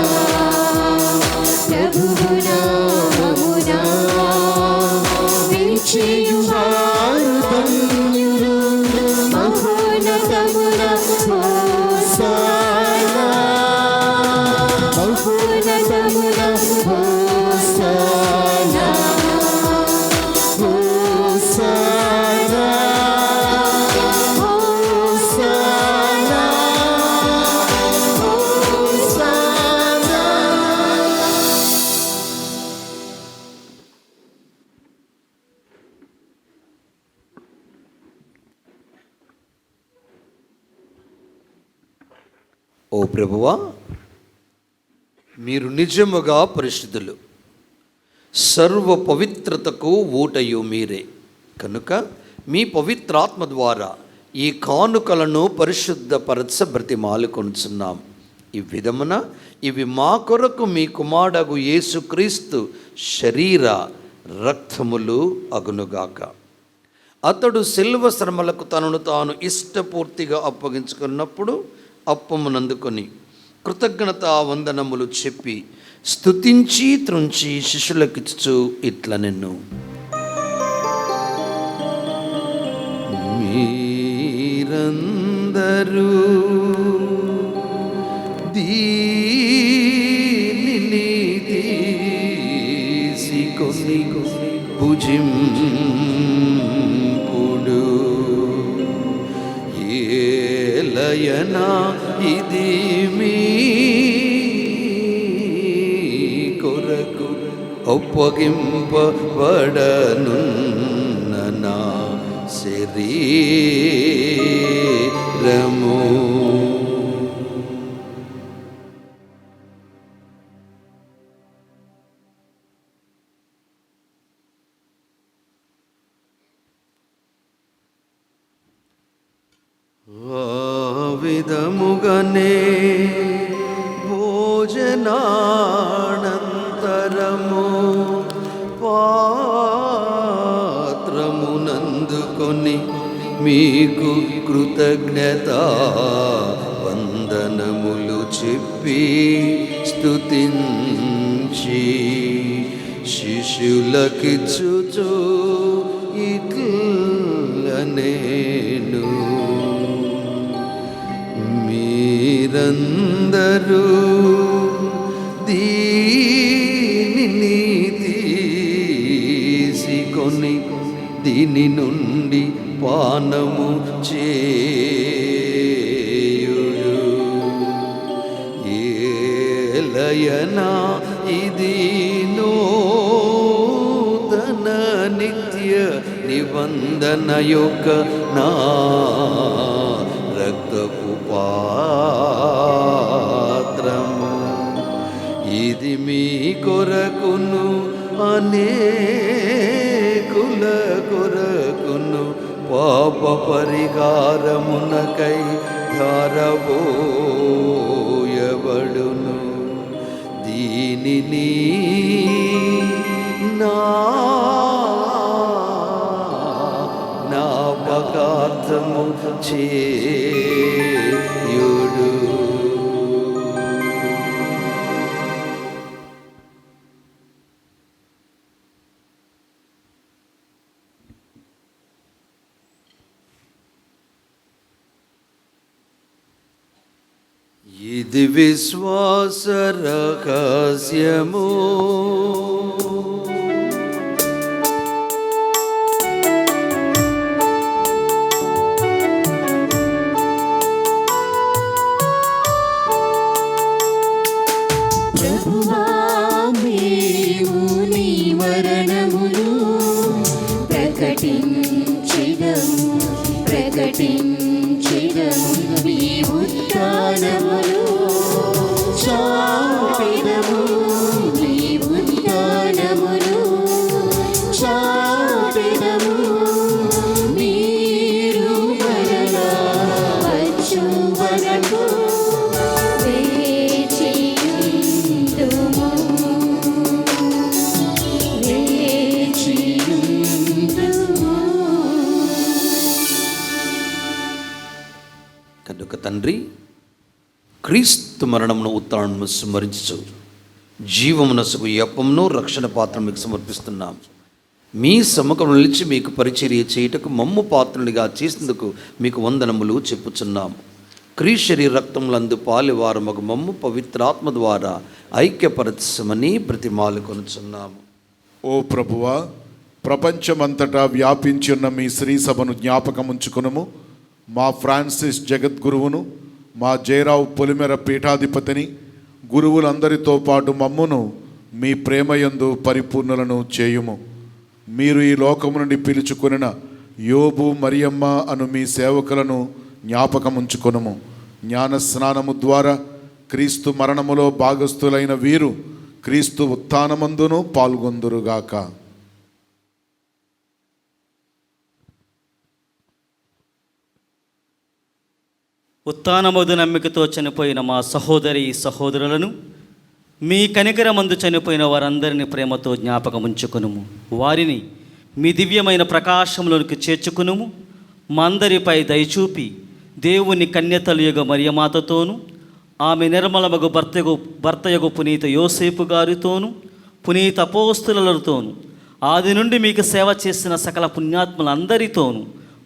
ప్రభువు నామమున విజయువారు ధన్యులు మహోన్నతమున హోసానా మహోన్నతమున హోసానా హోసానా హోసానా హోసానా. ఓ ప్రభువా, మీరు నిజముగా పరిశుద్ధులు, సర్వ పవిత్రతకు ఊటయు మీరే కనుక మీ పవిత్రాత్మ ద్వారా ఈ కానుకలను పరిశుద్ధపరచ బ్రతిమాలుకొనుచున్నాం. ఈ విధమున ఇవి మా కొరకు మీ కుమారుడగు యేసుక్రీస్తు శరీర రక్తములు అగునుగాక. అతడు శిల్వ శ్రమలకు తనను తాను ఇష్టపూర్తిగా అప్పగించుకున్నప్పుడు అప్పమునందుకొని కృతజ్ఞతా వందనములు చెప్పి స్తుతించి త్రుంచి శిష్యులకిచ్చు ఇట్ల నిన్ను మీరందరూ దీనిని తీసుకొని భుజింపుడు. ఏలయనా ఇది మీ కొరకు ఒప్పగింపబడనున్న నా శరీరము. విధముగనే భోజనానంతరము పాత్రమునందుకొని మీకు కృతజ్ఞత వందనములు చెప్పి స్తుతించి శిష్యులకిచ్చుచు ఇట్ల నేను మీరందరూ దీనిని తీసుకొని దీని నుండి పానము చేయుడు. ఏలయనా ఇది నూతన నిత్య నిబంధన యొక్క నా రక్తపు పాత్రము. ఇది మీ కొరకును అనేకుల కొరకును పాప పరిహారమునకై ధారబోయబడును. దీనిని జ్ఞాపకార్థము చేయుడు. ఇది విశ్వాస రహస్యము. ప్రభువా మేము నీ మరణమును ప్రకటించెదము నీ ఉత్థానమును కనుక తండ్రి, క్రీస్తు మరణమును ఉత్థానమును స్మరించు జీవమునసుకు యప్పమును రక్షణ పాత్ర మీకు సమర్పిస్తున్నాం. మీ సముఖం నిలిచి మీకు పరిచర్య చేయుటకు మమ్ము పాత్రునిగా చేసినందుకు మీకు వందనములు చెప్పుచున్నాము. క్రీస్తు రక్తములందు పాలివారమగు మమ్ము పవిత్రాత్మ ద్వారా ఐక్యపరచమని బ్రతిమాలు కొనుచున్నాము. ఓ ప్రభువా, ప్రపంచమంతటా వ్యాపించున్న మీ శ్రీ సభను జ్ఞాపకముంచుకునుము. మా ఫ్రాన్సిస్ జగద్గురువును, మా జయరావు పొలిమెర పీఠాధిపతిని, గురువులందరితో పాటు మమ్మును మీ ప్రేమయందు పరిపూర్ణులను చేయుము. మీరు ఈ లోకము నుండి పిలుచుకొనిన యోబు, మరియమ్మ అను మీ సేవకులను జ్ఞాపకముంచుకొనుము. జ్ఞాన స్నానము ద్వారా క్రీస్తు మరణములో భాగస్థులైన వీరు క్రీస్తు ఉత్థానమందును పాల్గొందురుగాక. ఉత్థానమోదు నమ్మికతో చనిపోయిన మా సహోదరి సహోదరులను, మీ కనికరమందు చనిపోయిన వారందరినీ ప్రేమతో జ్ఞాపకముంచుకునుము. వారిని మీ దివ్యమైన ప్రకాశంలోనికి చేర్చుకునుము. మా అందరిపై దయచూపి దేవుని కన్యతలియుగ మరియమాతతోనూ, ఆమె నిర్మలమగు భర్తయగు పునీత యోసేపు గారితోనూ, పునీత అపోస్తలులతోనూ, ఆది నుండి మీకు సేవ చేసిన సకల పుణ్యాత్ములందరితోనూ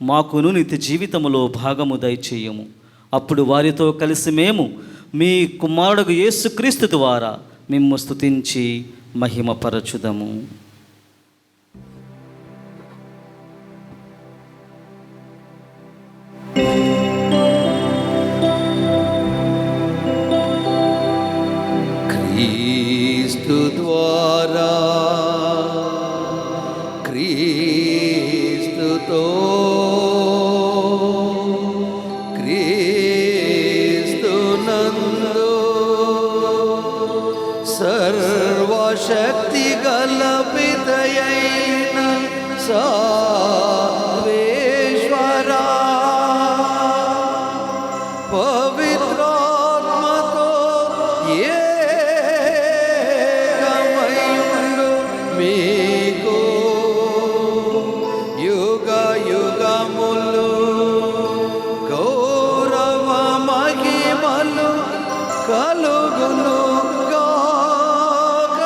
మాకును నిత్య జీవితములో భాగము దయచేయము. అప్పుడు వారితో కలిసి మేము మీ కుమారుడు యేసుక్రీస్తు ద్వారా మిమ్ము స్తుతించి మహిమపరచుదము. క్రీస్తు ద్వారా, క్రీస్తుతో, క్రీస్తునందు సర్వశక్తి గల పితయైన సర్వేశ్వరా, పవిత్రాత్మతో ఏకమయుండు మీకు యుగ యుగములు గౌరవ మహిమలు కలుగును గాక.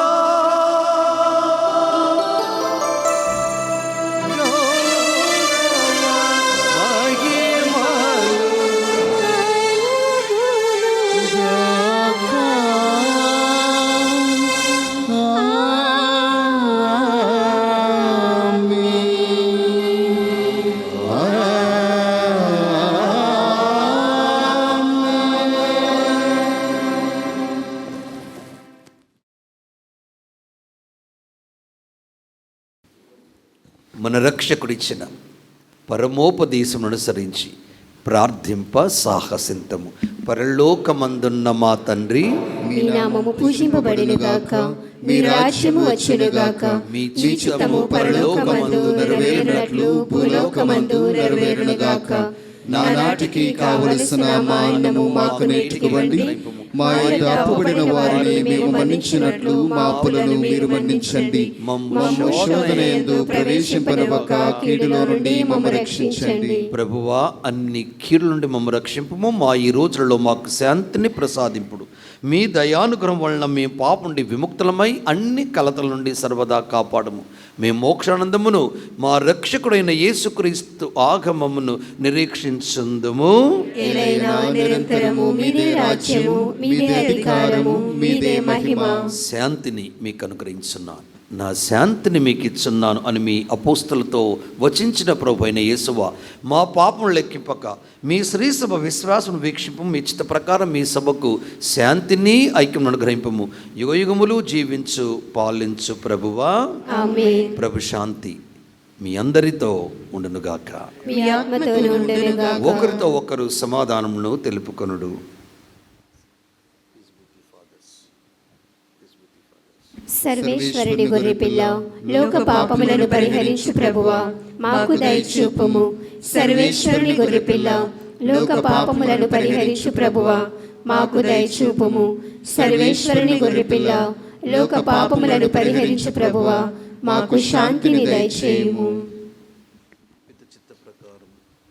మన రక్షకుడిచ్చిన పరమోపదేశమును అనుసరించి ప్రార్థింప సాహసింతము. పరలోకమందున్న మా తండ్రి, మీ నామము పూజింపబడునుగాక, మీ రాజ్యము వచ్చునుగాక, మీ చిత్తము పరలోకమందు నెరవేరునట్లు భూలోకమందు నెరవేరునుగాక. నానాటికి కావలసిన మా అన్నము మాకు నేర్చుకోండి. మా యొక్క అప్పుబడిన వారిని మేము మన్నించినట్లు మా అప్పులను మీరు మన్నించండి. మమ్ము శోధనయందు ప్రవేశింపనివ్వక కీడులో నుండి మమ్ము రక్షించండి. ప్రభువా, అన్ని కీడుల నుండి మమ్ము రక్షింపము. మా ఈ రోజులలో మాకు శాంతిని ప్రసాదింపుడు. మీ దయానుగ్రహం వలన మేము పాప నుండి విముక్తులమై అన్ని కలతల నుండి సర్వదా కాపాడము. మేము మోక్షానందమును మా రక్షకుడైన యేసుక్రీస్తు ఆగమమును నిరీక్షించుందుము. నిరంతరము మీదే రాజ్యము, మీదే అధికారము, మీదే మహిమ. శాంతిని మీకు అనుగ్రహించున్నాను, నా శాంతిని మీకు ఇచ్చున్నాను అని మీ అపోస్తలతో వచించిన ప్రభు అయిన యేసువా, మా పాపం లెక్కింపక మీ శ్రీ సభ విశ్వాసం వీక్షింపు. మీ చిత్త ప్రకారం మీ సభకు శాంతిని ఐక్యం అనుగ్రహింపము. యుగయుగములు జీవించు పాలించు ప్రభువా. ఆమేన్. ప్రభు శాంతి మీ అందరితో ఉండునుగాక. మీ ఆత్మతోను ఉండునుగాక. ఒకరితో ఒకరు సమాధానమును తెలుపుకొనుడు. సర్వేశ్వరుని గొర్రెపిల్ల, లోక పాపములను పరిహరించు ప్రభువా, మాకు దయచూపుము. సర్వేశ్వరుని గొర్రెపిల్ల, లోక పాపములను పరిహరించు ప్రభువా, మాకు దయచూపుము. సర్వేశ్వరుని గొర్రెపిల్ల, లోక పాపములను పరిహరించు ప్రభువా, మాకు శాంతిని దయచేయుము.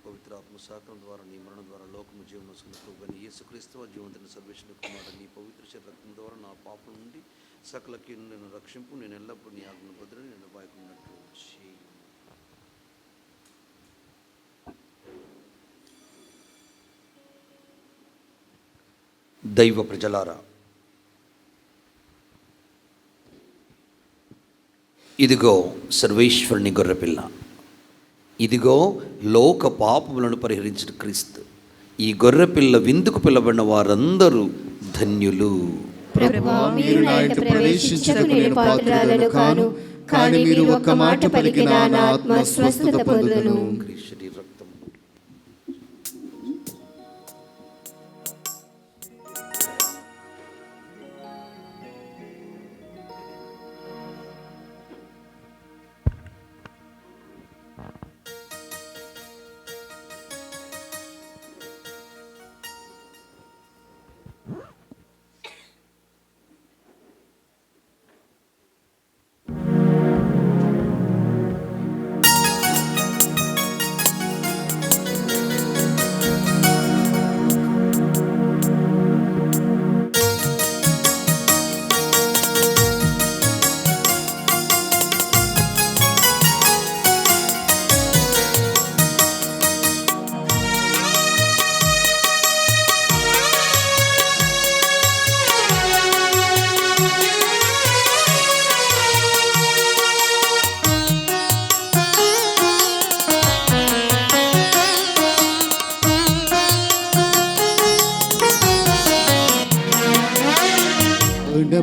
పవిత్ర ఆత్మ సహకారం ద్వారా నీ మరణం ద్వారా లోకము జీవనం వస్తున్న ప్రభుని యేసుక్రీస్తు జీవంతుని సర్వేశ్వరుని కుమారుడు నీ పవిత్ర రక్తం ద్వారా నా పాపం నుండి సకల కీడును నేను రక్షింపు. నేను ఎల్లప్పుడూ నీ ఆజ్ఞ భద్రని నేను బాయకున్నట్లు చేయి. దైవ ప్రజలారా, ఇదిగో సర్వేశ్వరుని గొర్రెపిల్ల, ఇదిగో లోక పాపములను పరిహరించిన క్రీస్తు. ఈ గొర్రెపిల్ల విందుకు పిలబడిన వారందరూ ధన్యులు. ప్రభువా, మీరు నా ఇంట ప్రవేశించుటకు నేను పాత్రురాలను కాను, కానీ మీరు ఒక్క మాట పలికినా నా ఆత్మ స్వస్థత పొందును.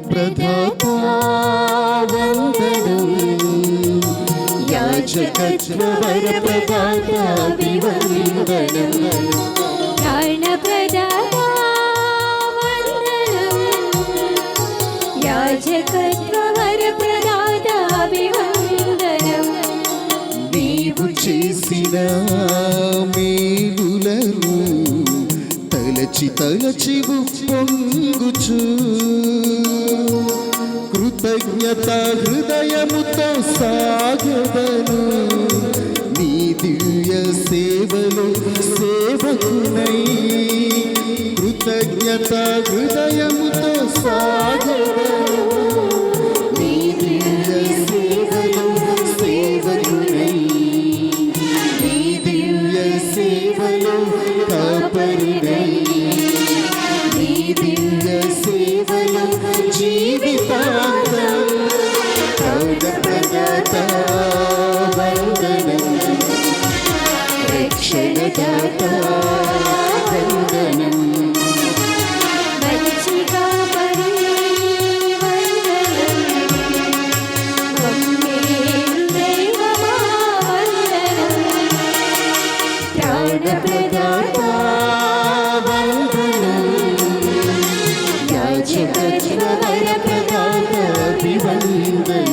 ప్రధాతా వందనం, యాజకత్వ వర ప్రదాత అభివందనం. ప్రాణప్రదాతా వందనం, యాజకత్వ వర ప్రదాత అభివందనం. నీవు చేసిన మేలులను తలచి తలచి పొంగుచు కృతజ్ఞత హృదయముతో సాగదను. నీ దివ్య సేవలు సేవకునై కృతజ్ఞత హృదయముతో సాగదను. నీ దివ్య సేవలు సేవకునై, నీ దివ్య సేవలు కాపరినై, నీ దివ్య సేవలు జీవితాంతం. ప్రాణప్రదాత వందనం, రక్షణదాత వందనం. మంచి కాపరి వందనం, మమ్మేలు దైవమా వందనం. ప్రాణప్రదాత వందనం, యాజకత్వ వర ప్రదాత అభివందనం.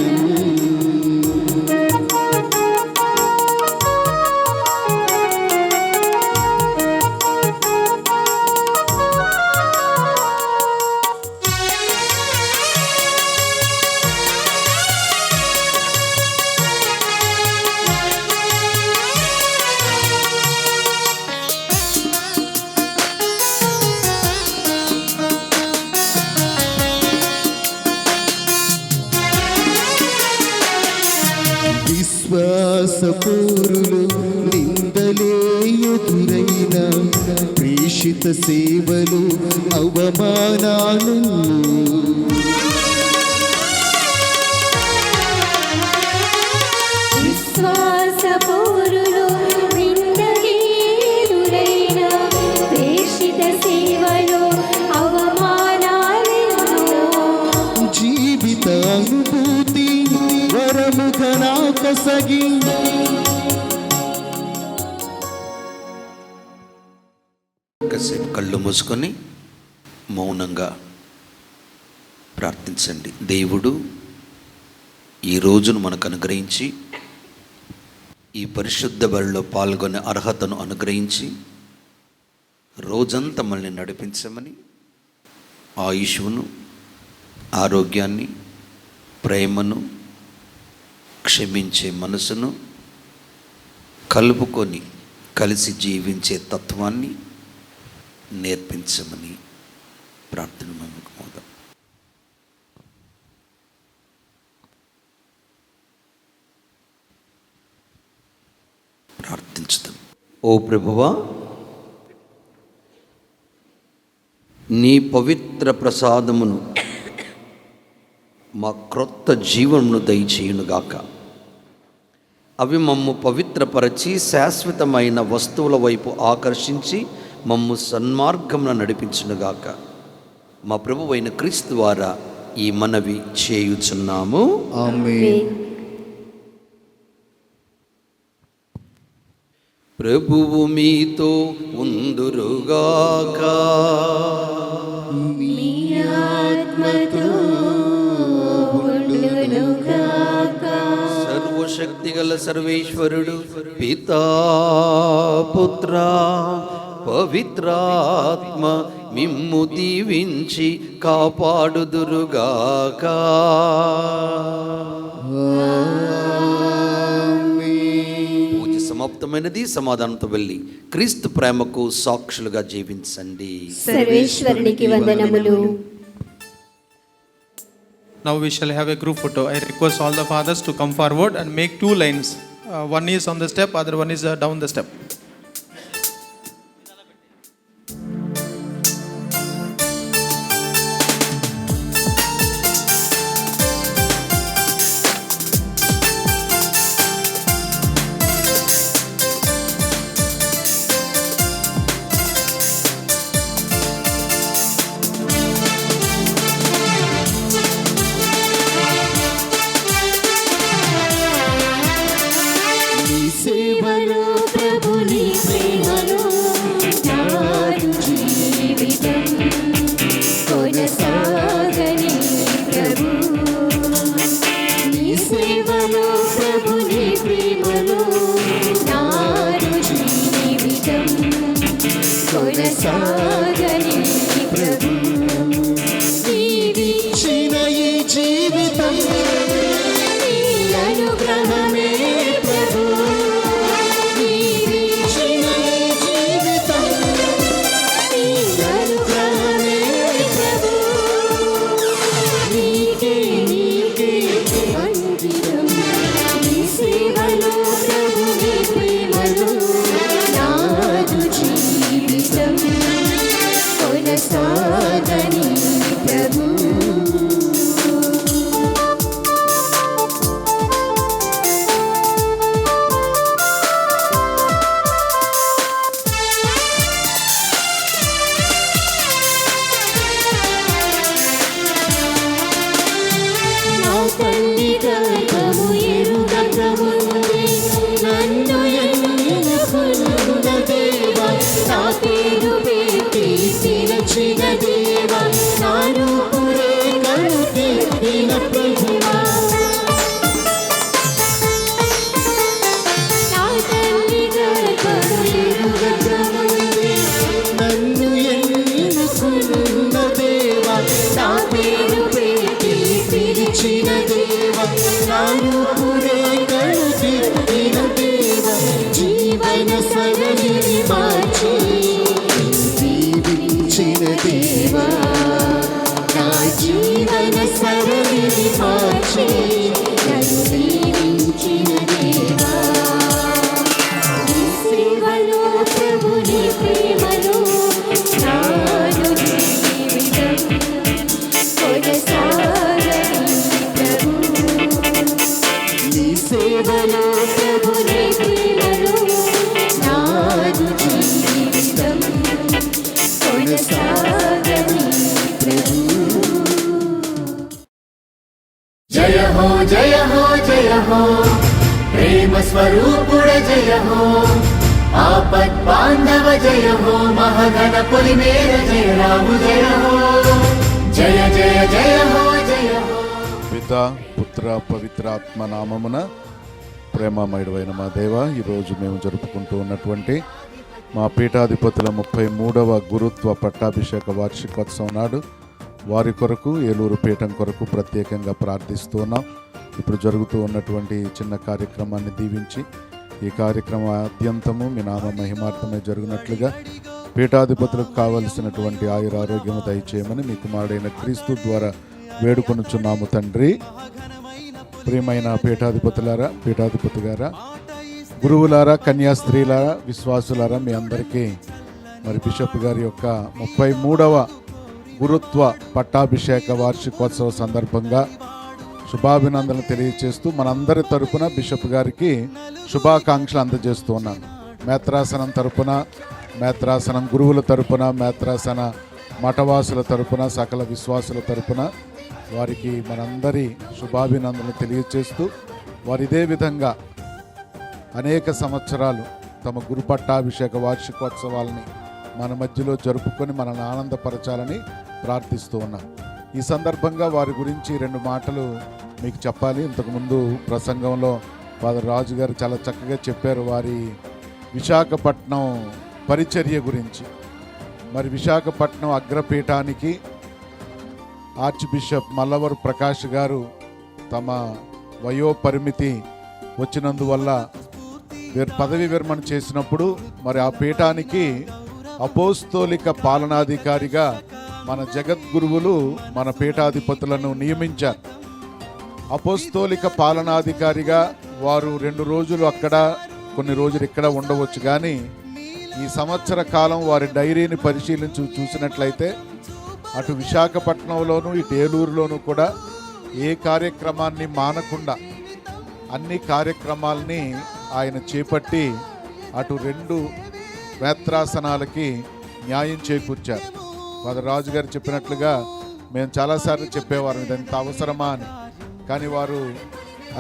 విశ్వాసపూరులు నిందలే ఎదురైన ప్రేషిత సేవలు అవమానాలు విశ్వాసపూరులు నిందగీరులైన ప్రేషిత సేవలు అవమానాలెన్నో. జీవిత అనుభూతి వరముగా నాకొసగి కాసేపు కళ్ళు మూసుకొని మౌనంగా ప్రార్థించండి. దేవుడు ఈ రోజును మనకు అనుగ్రహించి ఈ పరిశుద్ధ బలిలో పాల్గొనే అర్హతను అనుగ్రహించి రోజంతా మనల్ని నడిపించమని ఆయుష్ను, ఆరోగ్యాన్ని, ప్రేమను, క్షమించే మనసును కలుపుకొని కలిసి జీవించే తత్వాన్ని నేర్పించమని ప్రార్థన నమ్మకమవుదాం. ప్రార్థించుదాం. ఓ ప్రభువా, నీ పవిత్ర ప్రసాదమును మా క్రొత్త జీవమును దయచేయునుగాక. అవి మమ్ము పవిత్రపరచి శాశ్వతమైన వస్తువుల వైపు ఆకర్షించి మమ్ము సన్మార్గమున నడిపించునుగాక. మా ప్రభువైన క్రీస్తు ద్వారా ఈ మనవి చేయుచున్నాము. ఆమేన్. ప్రభువు మీతో ఉందురుగాక. సర్వశక్తిగల సర్వేశ్వరుడు పితా పుత్ర పవిత్రాత్మ మిమ్ము దీవించి కాపాడుదురుగాక. పూజ సమాప్తమైనది. సమాధానంతో వెళ్ళి క్రీస్తు ప్రేమకు సాక్షులుగా జీవించండి. సర్వేశ్వరునికి వందనములు. Now we shall have a group photo. I request all the fathers to come forward and make 2 lines. One is on the step, other one is down the step. సేవలో ప్రభుని ప్రేమలో నాడు జీవితం కొనసాగని ప్రభు. నీ సేవలో ప్రభుని ప్రేమలో నాడు జీవితం కొనసాగని ప్రభు. నీవిచ్చిన ఈ జీవితం నీ అనుగ్రహమే ప్రభు. కొనసాగని ప్రభు. నా తల్లి గర్భము ఎరుగక ముందే నన్ను ఎన్నుకున్న దేవా, నా పేరు పెట్టి పిలిచిన దేవా, నా రూపురేఖలు దిద్దిన ప్రభువా. నా తల్లి గర్భము ఎరుగక ముందే నన్ను ఎన్నుకున్న దేవా, నా పేరు పెట్టి పిలిచిన దేవా, నా రూపురేఖలు దిద్దిన దేవా, జీవన సరళిని మార్చి దీవించిన దేవా, నా జీవన సరళిని మార్చి నన్ను దీవించిన దేవా. నీ సేవలో ప్రభుని ప్రేమలో నాడు జీవితం కొనసాగని ప్రభు. నీ సేవలో ప్రభుని ప్రేమలో నాడు జీవితం కొనసాగని ప్రభు. జయ హో జయ హో జయ హో ప్రేమ స్వరూపుడ జయ హో ఆపద్ బాంధవ జయ హో మహగణ పొలిమేర జయ రాము జయ హో జయ జయ జయ హో జయ హో. పితా పుత్ర పవిత్రాత్మ నామమున ప్రేమమయుడైన మా దేవ, ఈరోజు మేము జరుపుకుంటూ ఉన్నటువంటి మా పీఠాధిపతుల 33వ గురుత్వ పట్టాభిషేక వార్షికోత్సవం నాడు వారి కొరకు, ఏలూరు పీఠం కొరకు ప్రత్యేకంగా ప్రార్థిస్తూ ఉన్నాం. ఇప్పుడు జరుగుతూ ఉన్నటువంటి చిన్న కార్యక్రమాన్ని దీవించి ఈ కార్యక్రమం అత్యంతము మీ నామ మహిమార్థమే జరిగినట్లుగా పీఠాధిపతులకు కావలసినటువంటి ఆయురారోగ్యము దయచేయమని మీ కుమారుడైన క్రీస్తు ద్వారా వేడుకొనుచున్నాము తండ్రి. ప్రియమైన పీఠాధిపతులారా, పీఠాధిపతి గారా, గురువులారా, కన్యాస్త్రీలారా, విశ్వాసులారా, మీ అందరికీ మరి బిషప్ గారి యొక్క 33వ గురుత్వ పట్టాభిషేక వార్షికోత్సవ సందర్భంగా శుభాభినందనలు తెలియజేస్తూ మనందరి తరపున బిషప్ గారికి శుభాకాంక్షలు అందజేస్తూ ఉన్నాను. మేత్రాసనం తరపున, మేత్రాసనం గురువుల తరపున, మేత్రాసన మఠవాసుల తరపున, సకల విశ్వాసుల తరపున వారికి మనందరి శుభాభినందనలు తెలియజేస్తూ వారు ఇదే విధంగా అనేక సంవత్సరాలు తమ గురు పట్టాభిషేక వార్షికోత్సవాలని మన మధ్యలో జరుపుకొని మనల్ని ఆనందపరచాలని ప్రార్థిస్తూ ఉన్నాం. ఈ సందర్భంగా వారి గురించి 2 మాటలు మీకు చెప్పాలి. ఇంతకుముందు ప్రసంగంలో ఫాదర్ రాజు గారు చాలా చక్కగా చెప్పారు వారి విశాఖపట్నం పరిచర్య గురించి. మరి విశాఖపట్నం అగ్రపీఠానికి ఆర్చ్ బిషప్ మల్లవరు ప్రకాష్ గారు తమ వయోపరిమితి వచ్చినందువల్ల పదవి విరమణ చేసినప్పుడు మరి ఆ పీఠానికి అపోస్తోలిక పాలనాధికారిగా మన జగద్గురువులు మన పీఠాధిపతులను నియమించారు. అపోస్తోలిక పాలనాధికారిగా వారు 2 రోజులు అక్కడ, కొన్ని రోజులు ఇక్కడ ఉండవచ్చు. కానీ ఈ సంవత్సర కాలం వారి డైరీని పరిశీలించి చూసినట్లయితే అటు విశాఖపట్నంలోను ఇటు ఏలూరులోనూ కూడా ఏ కార్యక్రమాన్ని మానకుండా అన్ని కార్యక్రమాలని ఆయన చేపట్టి అటు 2 మేత్రాసనాలకి న్యాయం చేకూర్చారు. ఫాదర్ రాజు గారు చెప్పినట్లుగా మేము చాలాసార్లు చెప్పేవారు ఇదంత అవసరమా అని. కానీ వారు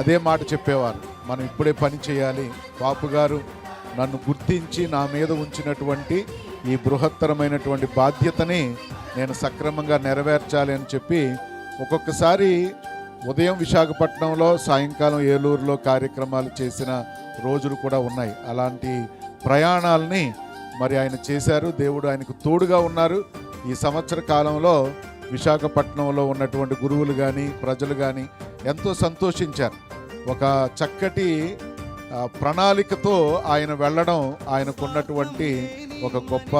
అదే మాట చెప్పేవారు, మనం ఇప్పుడే పని చేయాలి. బాపు గారు నన్ను గుర్తించి నా మీద ఉంచినటువంటి ఈ బృహత్తరమైనటువంటి బాధ్యతని నేను సక్రమంగా నెరవేర్చాలి అని చెప్పి ఒక్కొక్కసారి ఉదయం విశాఖపట్నంలో, సాయంకాలం ఏలూరులో కార్యక్రమాలు చేసిన రోజులు కూడా ఉన్నాయి. అలాంటి ప్రయాణాలని మరి ఆయన చేశారు. దేవుడు ఆయనకు తోడుగా ఉన్నారు. ఈ సంవత్సర కాలంలో విశాఖపట్నంలో ఉన్నటువంటి గురువులు కానీ ప్రజలు కానీ ఎంతో సంతోషించారు. ఒక చక్కటి ప్రణాళికతో ఆయన వెళ్ళడం ఆయనకున్నటువంటి ఒక గొప్ప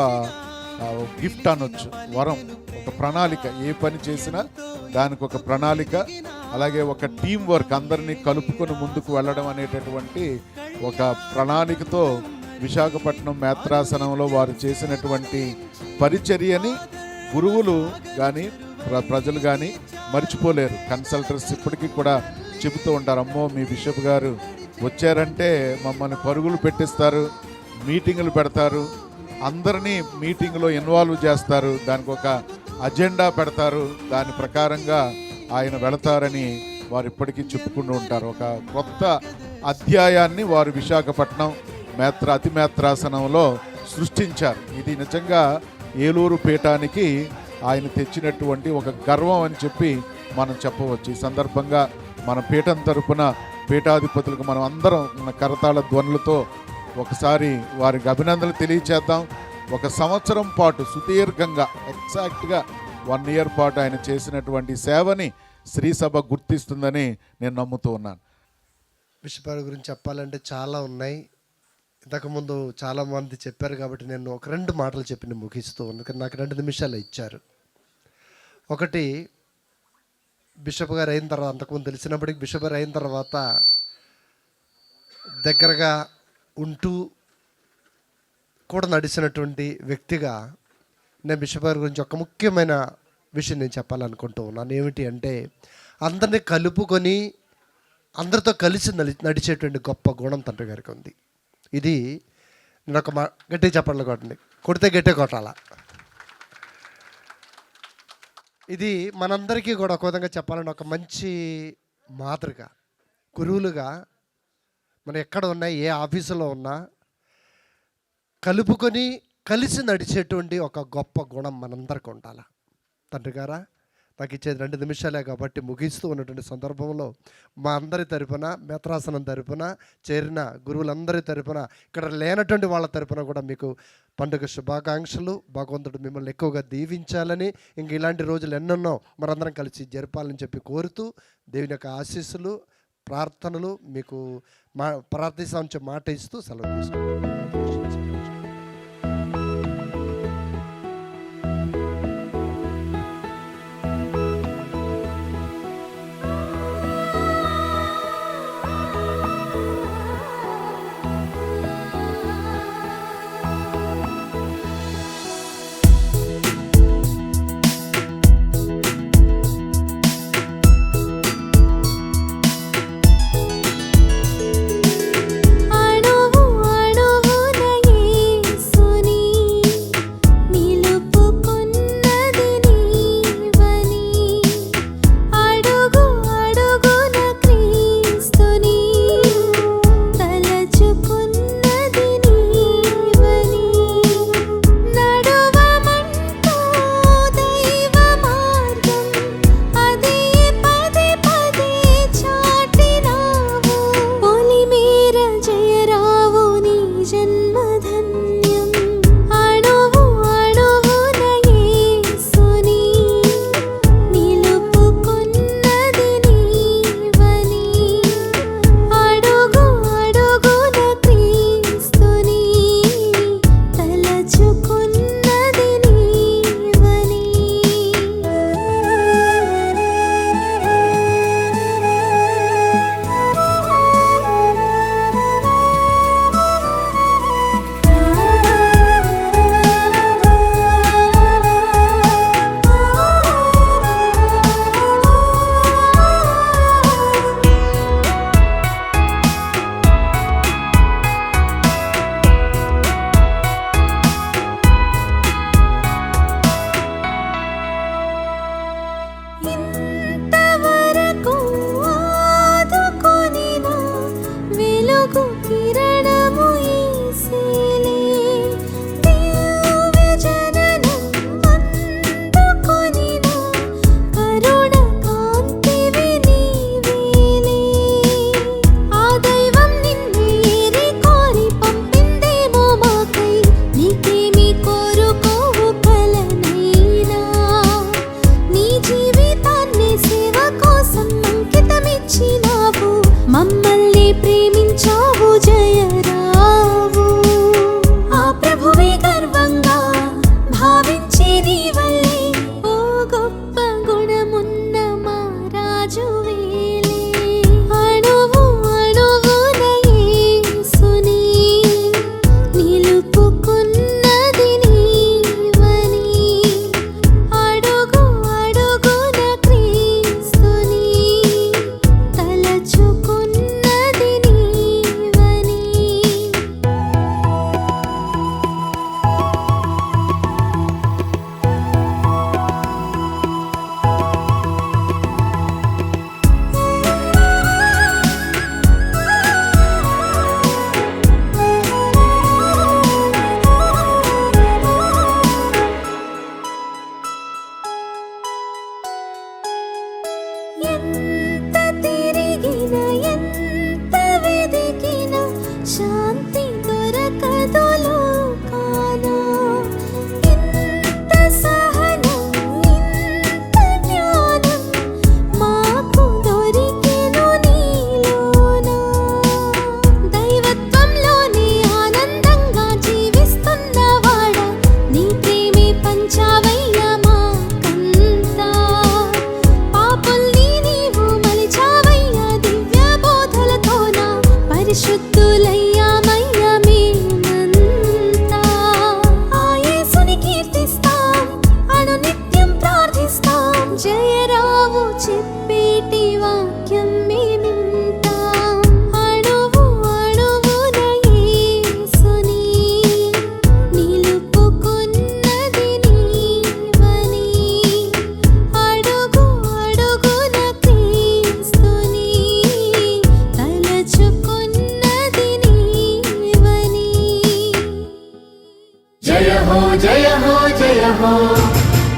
గిఫ్ట్ అనొచ్చు, వరం. ఒక ప్రణాళిక, ఏ పని చేసినా దానికి ఒక ప్రణాళిక, అలాగే ఒక టీం వర్క్, అందరినీ కలుపుకొని ముందుకు వెళ్ళడం అనేటటువంటి ఒక ప్రణాళికతో విశాఖపట్నం మేత్రాసనంలో వారు చేసినటువంటి పరిచర్యని గురువులు కానీ ప్రజలు కానీ మర్చిపోలేరు. కన్సల్టర్స్ ఇప్పటికీ కూడా చెబుతూ ఉంటారు, అమ్మో మీ బిషప్ గారు వచ్చారంటే మమ్మల్ని పరుగులు పెట్టిస్తారు, మీటింగులు పెడతారు, అందరినీ మీటింగ్లో ఇన్వాల్వ్ చేస్తారు, దానికి ఒక అజెండా పెడతారు, దాని ప్రకారంగా ఆయన వెళతారని వారు ఇప్పటికీ చెప్పుకుంటూ ఉంటారు. ఒక కొత్త అధ్యాయాన్ని వారు విశాఖపట్నం అతిమేత్రాసనంలో సృష్టించారు. ఇది నిజంగా ఏలూరు పీఠానికి ఆయన తెచ్చినటువంటి ఒక గర్వం అని చెప్పి మనం చెప్పవచ్చు. ఈ సందర్భంగా మన పీఠం తరపున పీఠాధిపతులకు మనం అందరం మన కరతాళ ధ్వనులతో ఒకసారి వారికి అభినందనలు తెలియచేద్దాం. 1 సంవత్సరం పాటు సుదీర్ఘంగా ఎగ్జాక్ట్గా 1 ఇయర్ పాటు ఆయన చేసినటువంటి సేవని శ్రీ సభ గుర్తిస్తుందని నేను నమ్ముతూ ఉన్నాను. బిషప్ గారి గురించి చెప్పాలంటే చాలా ఉన్నాయి. ఇంతకుముందు చాలామంది చెప్పారు కాబట్టి నేను 2 మాటలు చెప్పి నేను ముగిస్తూ ఉన్నాను. నాకు 2 నిమిషాలు ఇచ్చారు. ఒకటి, బిషప్ గారు అయిన తర్వాత, అంతకుముందు తెలిసినప్పటికీ బిషప్ గారు అయిన తర్వాత దగ్గరగా ఉంటూ కూడా నడిచినటువంటి వ్యక్తిగా నేను బిషప్ గారి గురించి ఒక ముఖ్యమైన విషయం నేను చెప్పాలనుకుంటూ ఉన్నాను. ఏమిటి అంటే, అందరినీ కలుపుకొని అందరితో కలిసి నడిచేటువంటి గొప్ప గుణం తండ్రి గారికి ఉంది. ఇది నేను ఒక గట్టి చెప్పండి, కొడితే గట్టే కొట్టాల. ఇది మనందరికీ కూడా ఒక విధంగా చెప్పాలని ఒక మంచి మాతృక. గురువులుగా మనం ఎక్కడ ఉన్నా, ఏ ఆఫీసులో ఉన్నా కలుపుకొని కలిసి నడిచేటువంటి ఒక గొప్ప గుణం మనందరికీ ఉండాలి. తండ్రి గారా, నాకు ఇచ్చేది 2 నిమిషాలే కాబట్టి ముగిస్తూ ఉన్నటువంటి సందర్భంలో మా అందరి తరపున, మేత్రాసనం తరపున చేరిన గురువులందరి తరపున, ఇక్కడ లేనటువంటి వాళ్ళ తరపున కూడా మీకు పండుగ శుభాకాంక్షలు. భగవంతుడు మిమ్మల్ని ఎక్కువగా దీవించాలని, ఇంక ఇలాంటి రోజులు ఎన్నెన్నో మనందరం కలిసి జరపాలని చెప్పి కోరుతూ, దేవుని యొక్క ఆశీస్సులు ప్రార్థనలు మీకు ప్రార్థించే మాట ఇస్తూ సెలవు తీసుకుంటాం.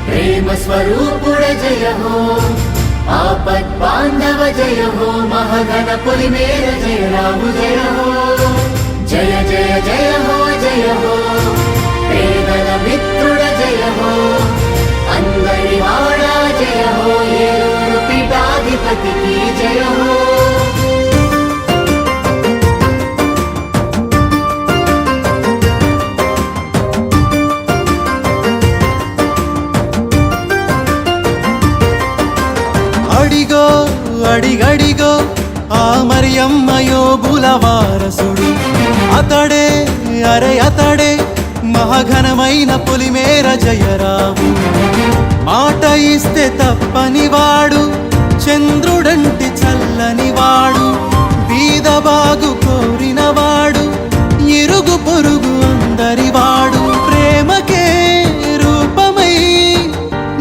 ప్రేమ స్వరూపుడ జయ హో, ఆపద్ బాంధవ జయ హో, మహగణ పొలిమేర జయ రాము జయ హో. జయ జయ జయ హో జయ హో, పేదల మిత్రుడ జయ హో, అందరి వాడా జయ హో, ఏలూరు పీఠాధిపతికి జయ హో. అడిగడిగో ఆ మరియమ్మ యోబుల వారసుడు. అతడే అతడే మహాఘనమైన పొలిమేర జయరావు. మాట ఇస్తే తప్పని వాడు, చంద్రుడంటి చల్లని వాడు, బీద బాగు కోరినవాడు, ఇరుగు పొరుగు అందరి వాడు, ప్రేమకే రూపమై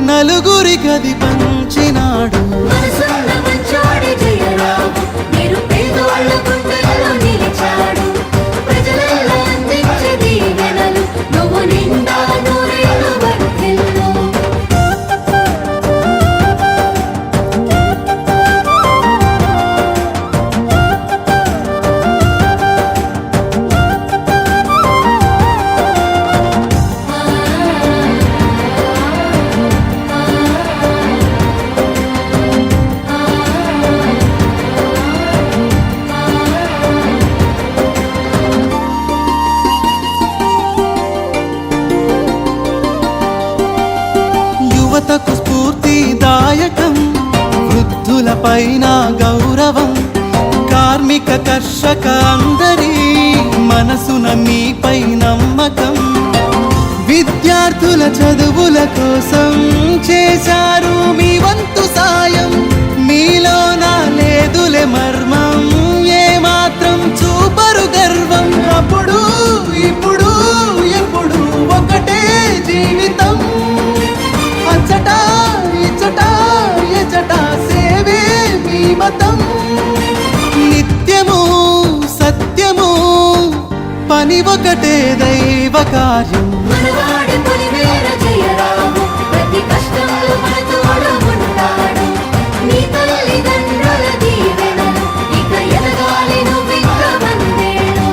నలుగురి గది పంచినాడు. మనసున్న మంచోడి జయరావు, నిరుపేదోళ్ళ గుండెల్లో నిలిచాడు. ప్రజలలో అందించే దీవెనలు, నువ్వు నిండా నూరేళ్ళు వర్ధిల్లు. యువతకు స్ఫూర్తిదాయకం, వృద్ధుల పైన గౌరవం, కార్మిక కర్షక అందరి మనసున మీపై నమ్మకం. విద్యార్థుల చదువుల కోసం చేశారు మీ వంతు సాయం. మీలోన లేదులే మర్మం, ఏమాత్రం చూపరు గర్వం. అప్పుడు ఇప్పుడు ఎప్పుడు ఒకటే జీవితం. అచ్చట ఇచ్చట ఎచ్చట సేవే మీ మతం. నిత్యము సత్యము పని ఒకటే దైవ కార్యం. మనవాడి పొలిమేర జయరావు, ప్రతి కష్టంలో మన తోడు ఉంటాడు. నీ తల్లిదండ్రుల దీవెనలు, ఇక ఎదగాలి నువ్వింక వందేళ్ళు.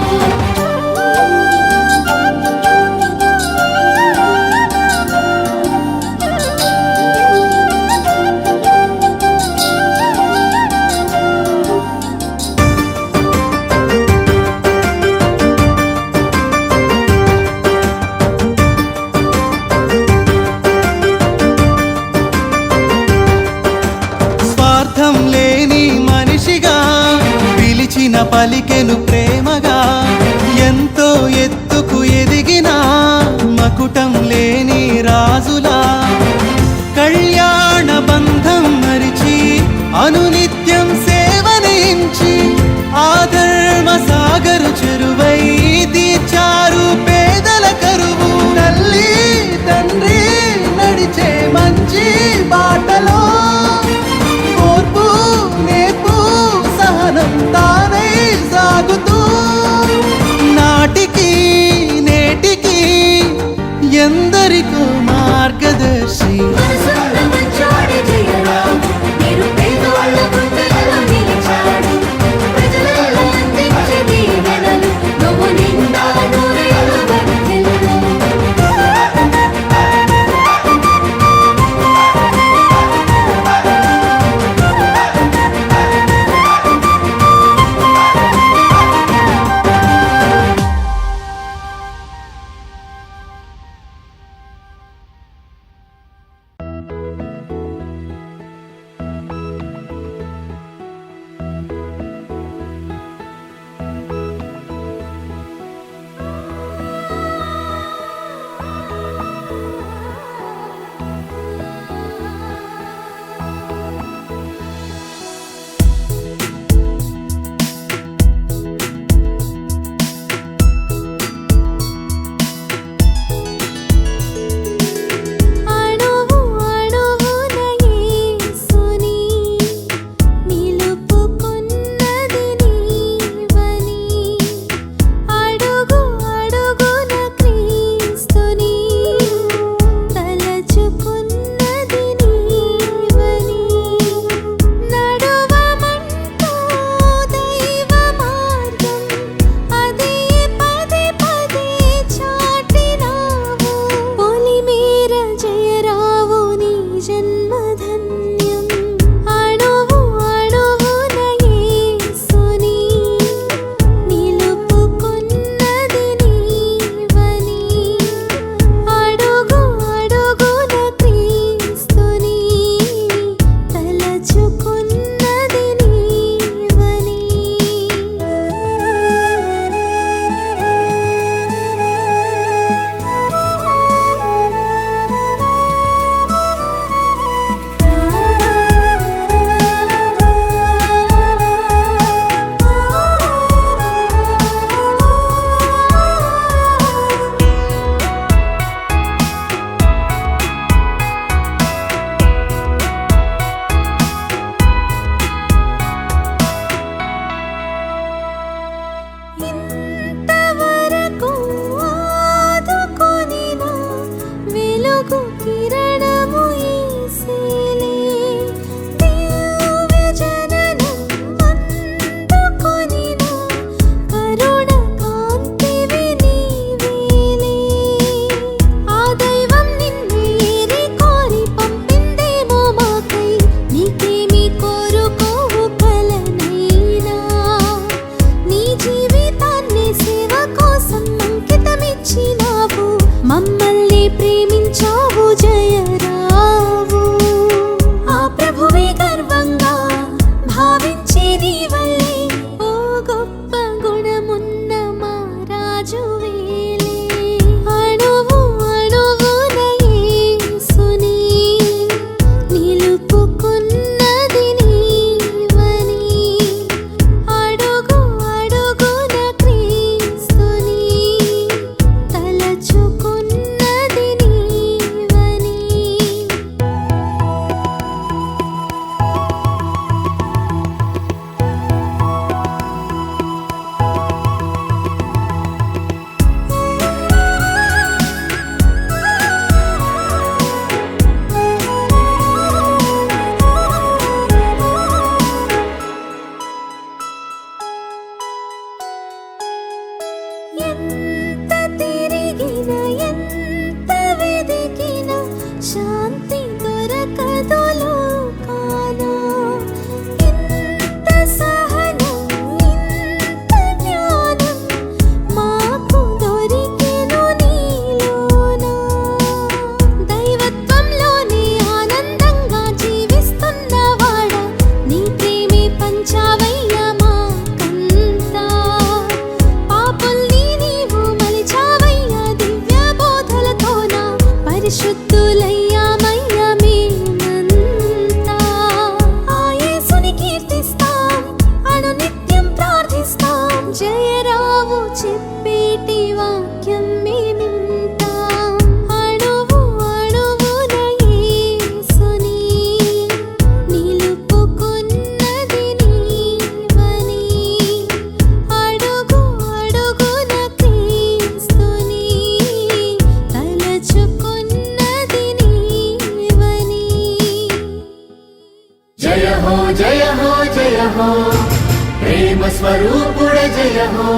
స్వరూపుడ జయ హో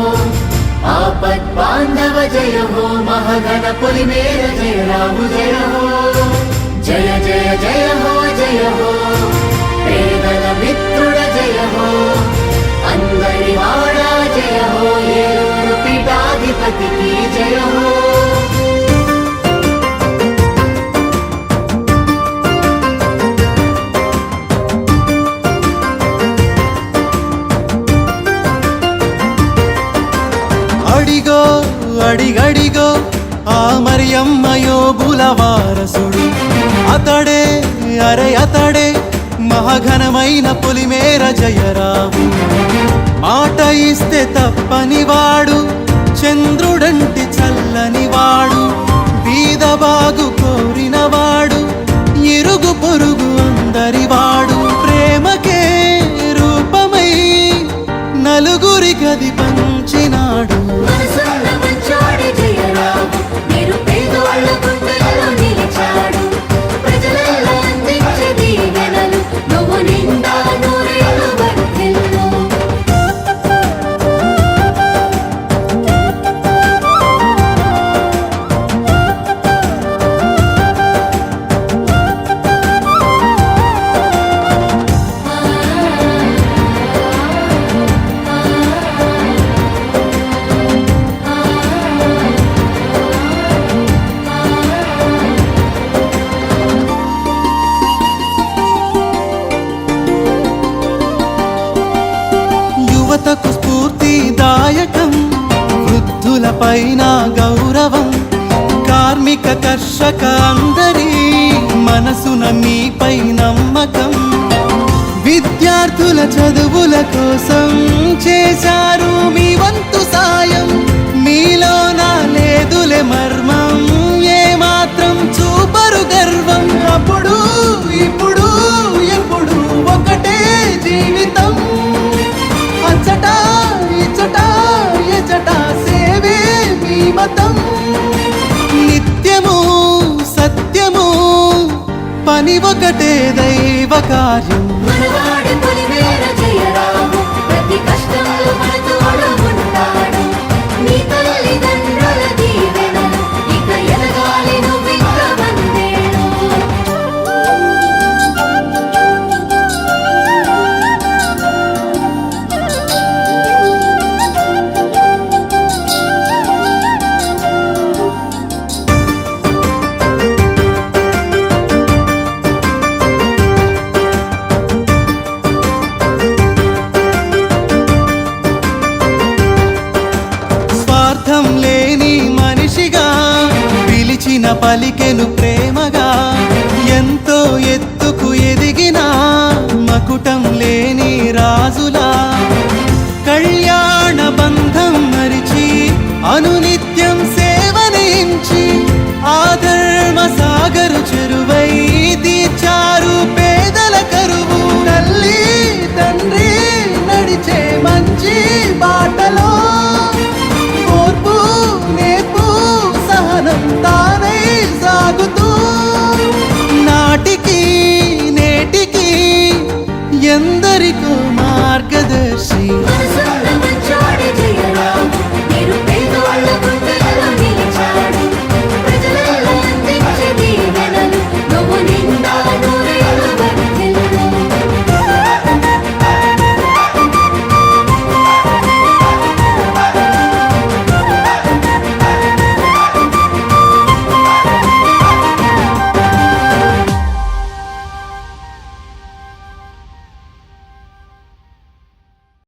ఆపద్ బాంధవ జయ హో మహగణ పొలిమేర జయ రాము జయ హో జయ జయ జయ హో పేదల మిత్రుడ జయ హో అందరి వాడా జయ హో ఏలూరు పీఠాధిపతికి జయ హో అడిగో అడిగడిగో ఆ మరియమ్మ యోబుల వారసుడు అతడే అతడే మహాఘనమైన పొలిమేర జయరావు మాట ఇస్తే తప్పని వాడు చంద్రుడంటి చల్లని వాడు బీద బాగు కోరిన వాడు ఇరుగు పొరుగు అందరి వాడు ప్రేమకే రూపమై నలుగురి గది పంచినాడు యువతకు స్ఫూర్తిదాయకం వృద్ధులపైన గౌరవం కార్మిక కర్షక అందరి మనసున మీపై నమ్మకం విద్యార్థుల చదువుల కోసం చేశారు మీ వంతు సాయం మీలోన లేదులే మర్మం ఏమాత్రం చూపరు గర్వం అప్పుడు ఇప్పుడు ఎప్పుడు ఒకటే జీవితం అచ్చట ఇచ్చట ఎచ్చట సేవే మీ మతం నిత్యము సత్యము పని ఒకటే దైవ కార్యం మనవాడి పొలిమేర జయ రాము ప్రతి కష్టంలో మన తోడు ఉంటాడు నీ తల్లిదండ్రుల దీవెనలు ఇక ఎదగాలి నువ్వింక వందేళ్ళు స్వార్థం లేని మనిషిగా పిలిచిన పలికెను ప్రేమ